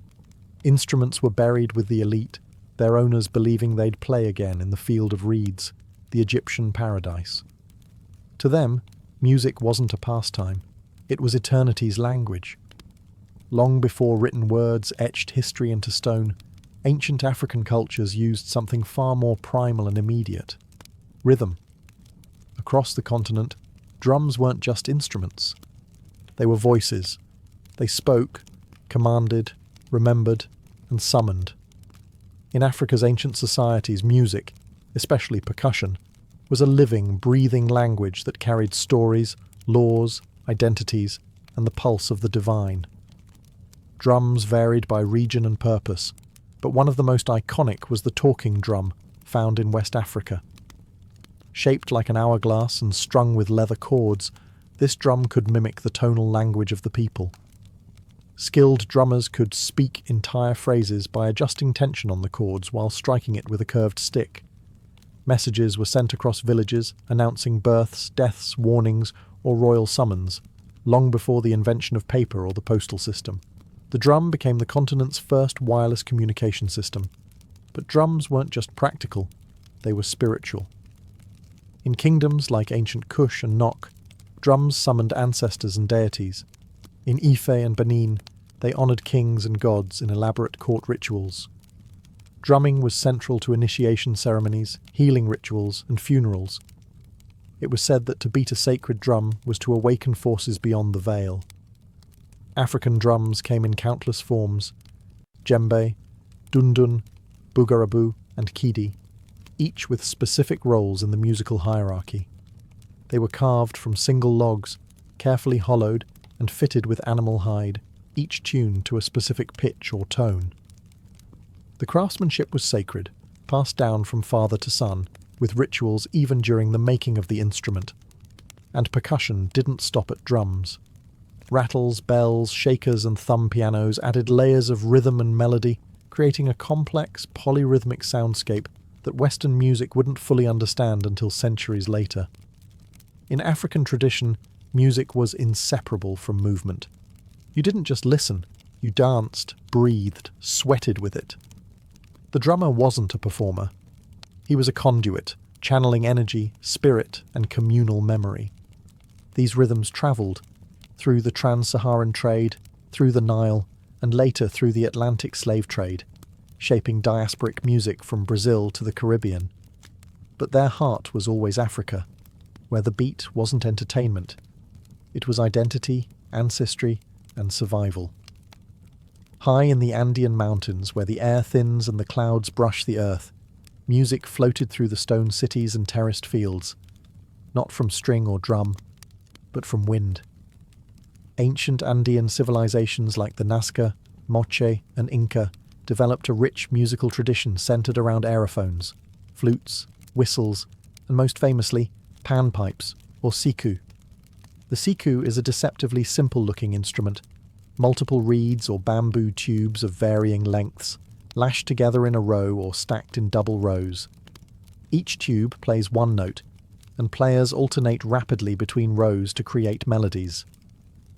Instruments were buried with the elite, their owners believing they'd play again in the field of reeds, the Egyptian paradise. To them, music wasn't a pastime, it was eternity's language. Long before written words etched history into stone, ancient African cultures used something far more primal and immediate: rhythm. Across the continent, drums weren't just instruments. They were voices. They spoke, commanded, remembered, and summoned. In Africa's ancient societies, music, especially percussion, was a living, breathing language that carried stories, laws, identities, and the pulse of the divine. Drums varied by region and purpose, but one of the most iconic was the talking drum, found in West Africa. Shaped like an hourglass and strung with leather cords, this drum could mimic the tonal language of the people. Skilled drummers could speak entire phrases by adjusting tension on the cords while striking it with a curved stick. Messages were sent across villages, announcing births, deaths, warnings, or royal summons, long before the invention of paper or the postal system. The drum became the continent's first wireless communication system. But drums weren't just practical, they were spiritual. In kingdoms like ancient Kush and Nok, drums summoned ancestors and deities. In Ife and Benin, they honoured kings and gods in elaborate court rituals. Drumming was central to initiation ceremonies, healing rituals, and funerals. It was said that to beat a sacred drum was to awaken forces beyond the veil. African drums came in countless forms: djembe, dundun, bugarabu, and kidi, each with specific roles in the musical hierarchy. They were carved from single logs, carefully hollowed and fitted with animal hide, each tuned to a specific pitch or tone. The craftsmanship was sacred, passed down from father to son, with rituals even during the making of the instrument. And percussion didn't stop at drums. Rattles, bells, shakers, and thumb pianos added layers of rhythm and melody, creating a complex, polyrhythmic soundscape that Western music wouldn't fully understand until centuries later. In African tradition, music was inseparable from movement. You didn't just listen, you danced, breathed, sweated with it. The drummer wasn't a performer. He was a conduit, channeling energy, spirit, and communal memory. These rhythms travelled through the trans-Saharan trade, through the Nile, and later through the Atlantic slave trade, shaping diasporic music from Brazil to the Caribbean. But their heart was always Africa, where the beat wasn't entertainment. It was identity, ancestry, and survival. High in the Andean mountains, where the air thins and the clouds brush the earth, music floated through the stone cities and terraced fields, not from string or drum, but from wind. Ancient Andean civilizations like the Nazca, Moche, and Inca developed a rich musical tradition centered around aerophones, flutes, whistles, and most famously, panpipes, or siku. The siku is a deceptively simple-looking instrument, multiple reeds or bamboo tubes of varying lengths, lashed together in a row or stacked in double rows. Each tube plays one note, and players alternate rapidly between rows to create melodies.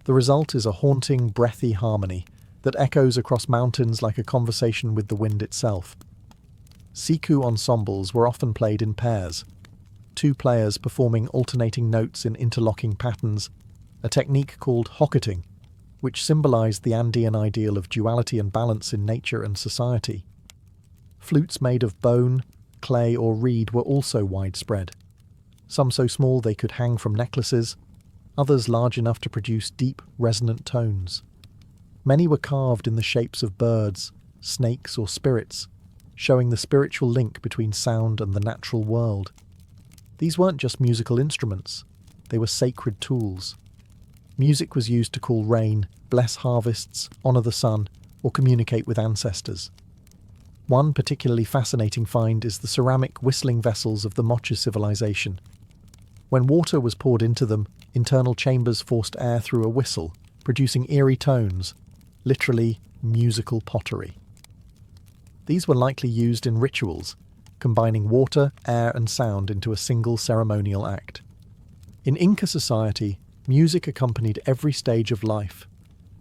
The result is a haunting, breathy harmony that echoes across mountains like a conversation with the wind itself. Siku ensembles were often played in pairs, two players performing alternating notes in interlocking patterns, a technique called hocketing, which symbolized the Andean ideal of duality and balance in nature and society. Flutes made of bone, clay, or reed were also widespread, some so small they could hang from necklaces, others large enough to produce deep, resonant tones. Many were carved in the shapes of birds, snakes, or spirits, showing the spiritual link between sound and the natural world. These weren't just musical instruments, they were sacred tools. Music was used to call rain, bless harvests, honour the sun, or communicate with ancestors. One particularly fascinating find is the ceramic whistling vessels of the Moche civilization. When water was poured into them, internal chambers forced air through a whistle, producing eerie tones, literally musical pottery. These were likely used in rituals, combining water, air, and sound into a single ceremonial act. In Inca society, music accompanied every stage of life,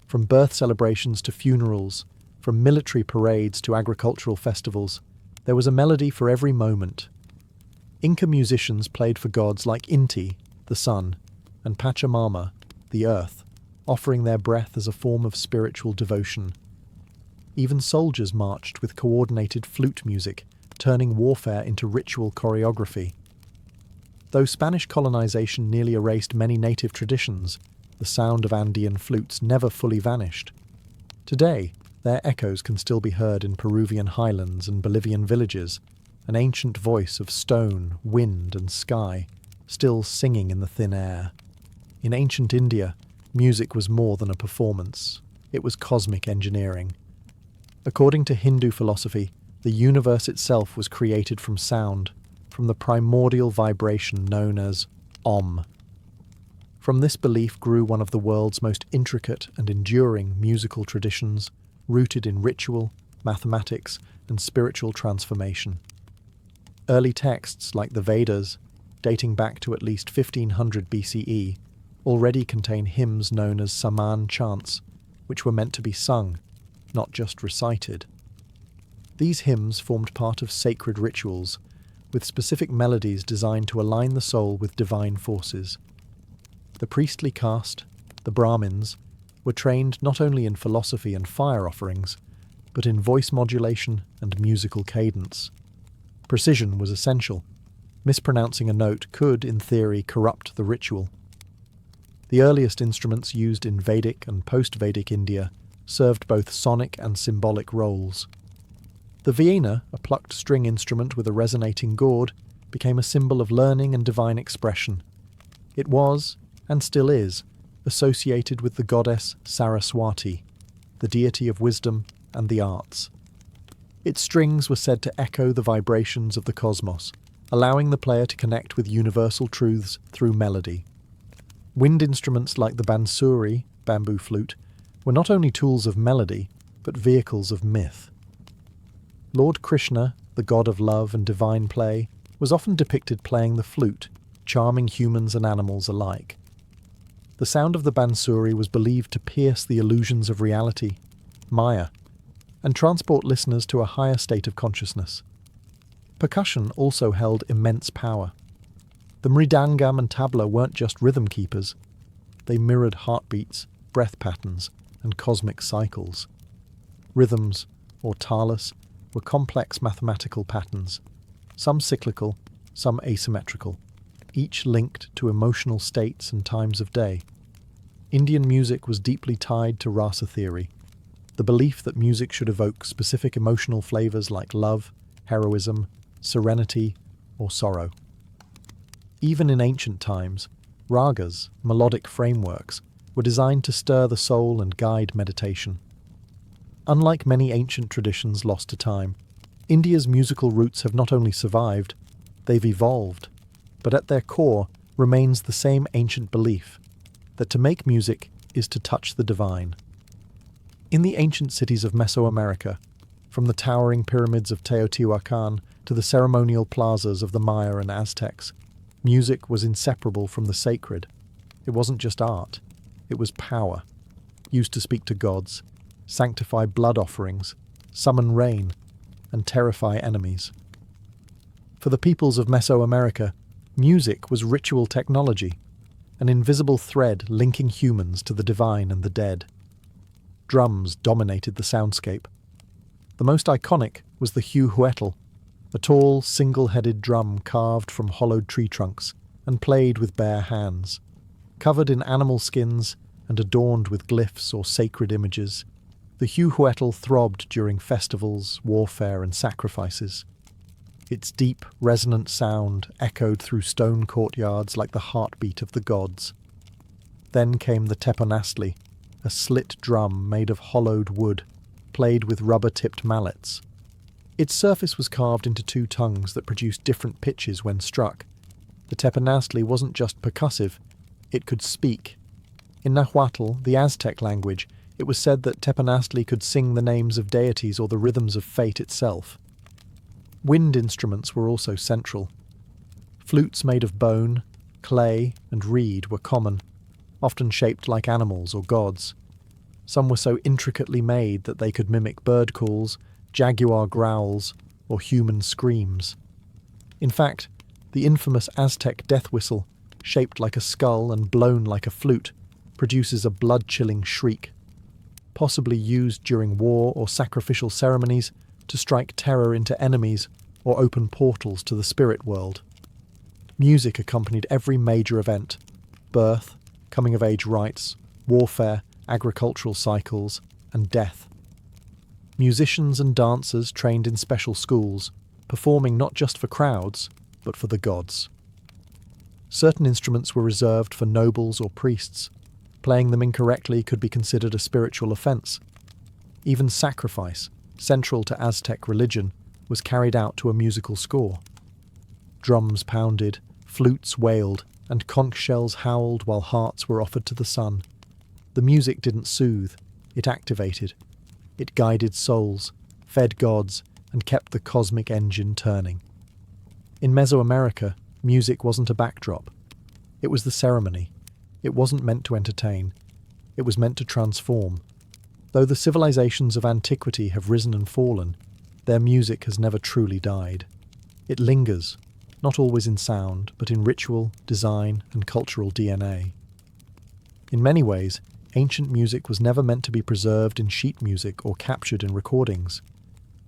from birth celebrations to funerals, from military parades to agricultural festivals. There was a melody for every moment. Inca musicians played for gods like Inti, the sun, and Pachamama, the earth, offering their breath as a form of spiritual devotion. Even soldiers marched with coordinated flute music, turning warfare into ritual choreography. Though Spanish colonization nearly erased many native traditions, the sound of Andean flutes never fully vanished. Today, their echoes can still be heard in Peruvian highlands and Bolivian villages, an ancient voice of stone, wind, and sky, still singing in the thin air. In ancient India, music was more than a performance. It was cosmic engineering. According to Hindu philosophy, the universe itself was created from sound, from the primordial vibration known as Om. From this belief grew one of the world's most intricate and enduring musical traditions, rooted in ritual, mathematics, and spiritual transformation. Early texts like the Vedas, dating back to at least 1500 BCE, already contain hymns known as Saman chants, which were meant to be sung, not just recited. These hymns formed part of sacred rituals, with specific melodies designed to align the soul with divine forces. The priestly caste, the Brahmins, were trained not only in philosophy and fire offerings, but in voice modulation and musical cadence. Precision was essential. Mispronouncing a note could, in theory, corrupt the ritual. The earliest instruments used in Vedic and post-Vedic India served both sonic and symbolic roles. The veena, a plucked string instrument with a resonating gourd, became a symbol of learning and divine expression. It was, and still is, associated with the goddess Saraswati, the deity of wisdom and the arts. Its strings were said to echo the vibrations of the cosmos, allowing the player to connect with universal truths through melody. Wind instruments like the bansuri, bamboo flute, were not only tools of melody, but vehicles of myth. Lord Krishna, the god of love and divine play, was often depicted playing the flute, charming humans and animals alike. The sound of the bansuri was believed to pierce the illusions of reality, Maya, and transport listeners to a higher state of consciousness. Percussion also held immense power. The mridangam and tabla weren't just rhythm keepers. They mirrored heartbeats, breath patterns, and cosmic cycles. Rhythms, or talas, were complex mathematical patterns, some cyclical, some asymmetrical, each linked to emotional states and times of day. Indian music was deeply tied to rasa theory, the belief that music should evoke specific emotional flavors like love, heroism, serenity, or sorrow. Even in ancient times, ragas, melodic frameworks, were designed to stir the soul and guide meditation. Unlike many ancient traditions lost to time, India's musical roots have not only survived, they've evolved, but at their core remains the same ancient belief that to make music is to touch the divine. In the ancient cities of Mesoamerica, from the towering pyramids of Teotihuacan to the ceremonial plazas of the Maya and Aztecs, music was inseparable from the sacred. It wasn't just art, it was power, used to speak to gods, sanctify blood offerings, summon rain, and terrify enemies. For the peoples of Mesoamerica, music was ritual technology, an invisible thread linking humans to the divine and the dead. Drums dominated the soundscape. The most iconic was the huehuetel, a tall, single-headed drum carved from hollowed tree trunks and played with bare hands. Covered in animal skins and adorned with glyphs or sacred images, the huehuetel throbbed during festivals, warfare, and sacrifices. Its deep, resonant sound echoed through stone courtyards like the heartbeat of the gods. Then came the teponastli, a slit drum made of hollowed wood, played with rubber-tipped mallets. Its surface was carved into two tongues that produced different pitches when struck. The teponastli wasn't just percussive, it could speak. In Nahuatl, the Aztec language, it was said that teponastli could sing the names of deities or the rhythms of fate itself. Wind instruments were also central. Flutes made of bone, clay, and reed were common, often shaped like animals or gods. Some were so intricately made that they could mimic bird calls, jaguar growls, or human screams. In fact, the infamous Aztec death whistle, shaped like a skull and blown like a flute, produces a blood-chilling shriek, possibly used during war or sacrificial ceremonies to strike terror into enemies or open portals to the spirit world. Music accompanied every major event: birth, coming-of-age rites, warfare, agricultural cycles, and death. Musicians and dancers trained in special schools, performing not just for crowds, but for the gods. Certain instruments were reserved for nobles or priests. Playing them incorrectly could be considered a spiritual offense. Even sacrifice, central to Aztec religion, was carried out to a musical score. Drums pounded, flutes wailed, and conch shells howled while hearts were offered to the sun. The music didn't soothe, it activated. It guided souls, fed gods, and kept the cosmic engine turning. In Mesoamerica, music wasn't a backdrop. It was the ceremony. It wasn't meant to entertain. It was meant to transform. Though the civilizations of antiquity have risen and fallen, their music has never truly died. It lingers, not always in sound, but in ritual, design, and cultural DNA. In many ways, ancient music was never meant to be preserved in sheet music or captured in recordings.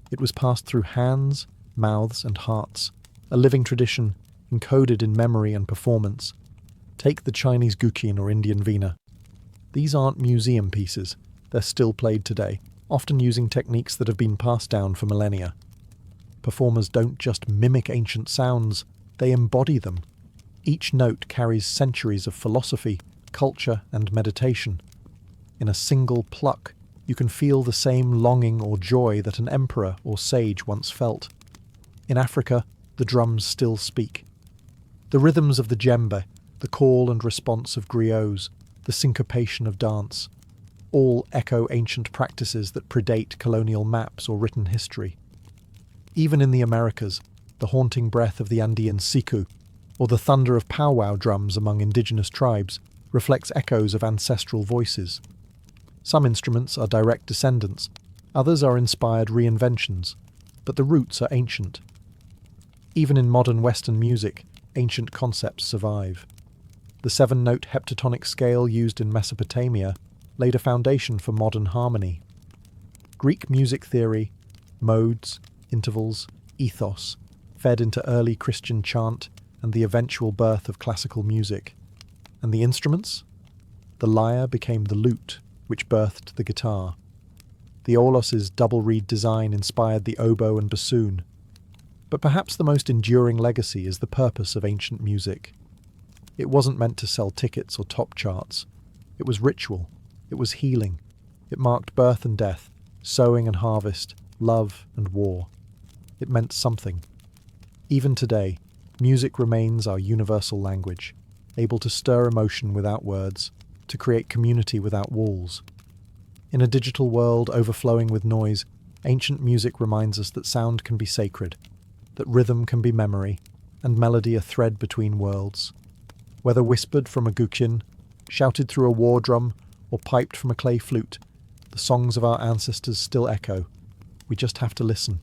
It was passed through hands, mouths, and hearts, a living tradition encoded in memory and performance. Take the Chinese guqin or Indian veena. These aren't museum pieces. They're still played today, often using techniques that have been passed down for millennia. Performers don't just mimic ancient sounds, they embody them. Each note carries centuries of philosophy, culture, and meditation. In a single pluck, you can feel the same longing or joy that an emperor or sage once felt. In Africa, the drums still speak. The rhythms of the djembe, the call and response of griots, the syncopation of dance, all echo ancient practices that predate colonial maps or written history. Even in the Americas, the haunting breath of the Andean siku, or the thunder of powwow drums among indigenous tribes, reflects echoes of ancestral voices. Some instruments are direct descendants, others are inspired reinventions, but the roots are ancient. Even in modern Western music, ancient concepts survive. The 7-note heptatonic scale used in Mesopotamia laid a foundation for modern harmony. Greek music theory, modes, intervals, ethos, fed into early Christian chant and the eventual birth of classical music. And the instruments? The lyre became the lute, which birthed the guitar. The aulos' double reed design inspired the oboe and bassoon. But perhaps the most enduring legacy is the purpose of ancient music. It wasn't meant to sell tickets or top charts. It was ritual. It was healing. It marked birth and death, sowing and harvest, love and war. It meant something. Even today, music remains our universal language, able to stir emotion without words, to create community without walls. In a digital world overflowing with noise, ancient music reminds us that sound can be sacred, that rhythm can be memory, and melody a thread between worlds. Whether whispered from a guqin, shouted through a war drum, or piped from a clay flute, the songs of our ancestors still echo. We just have to listen.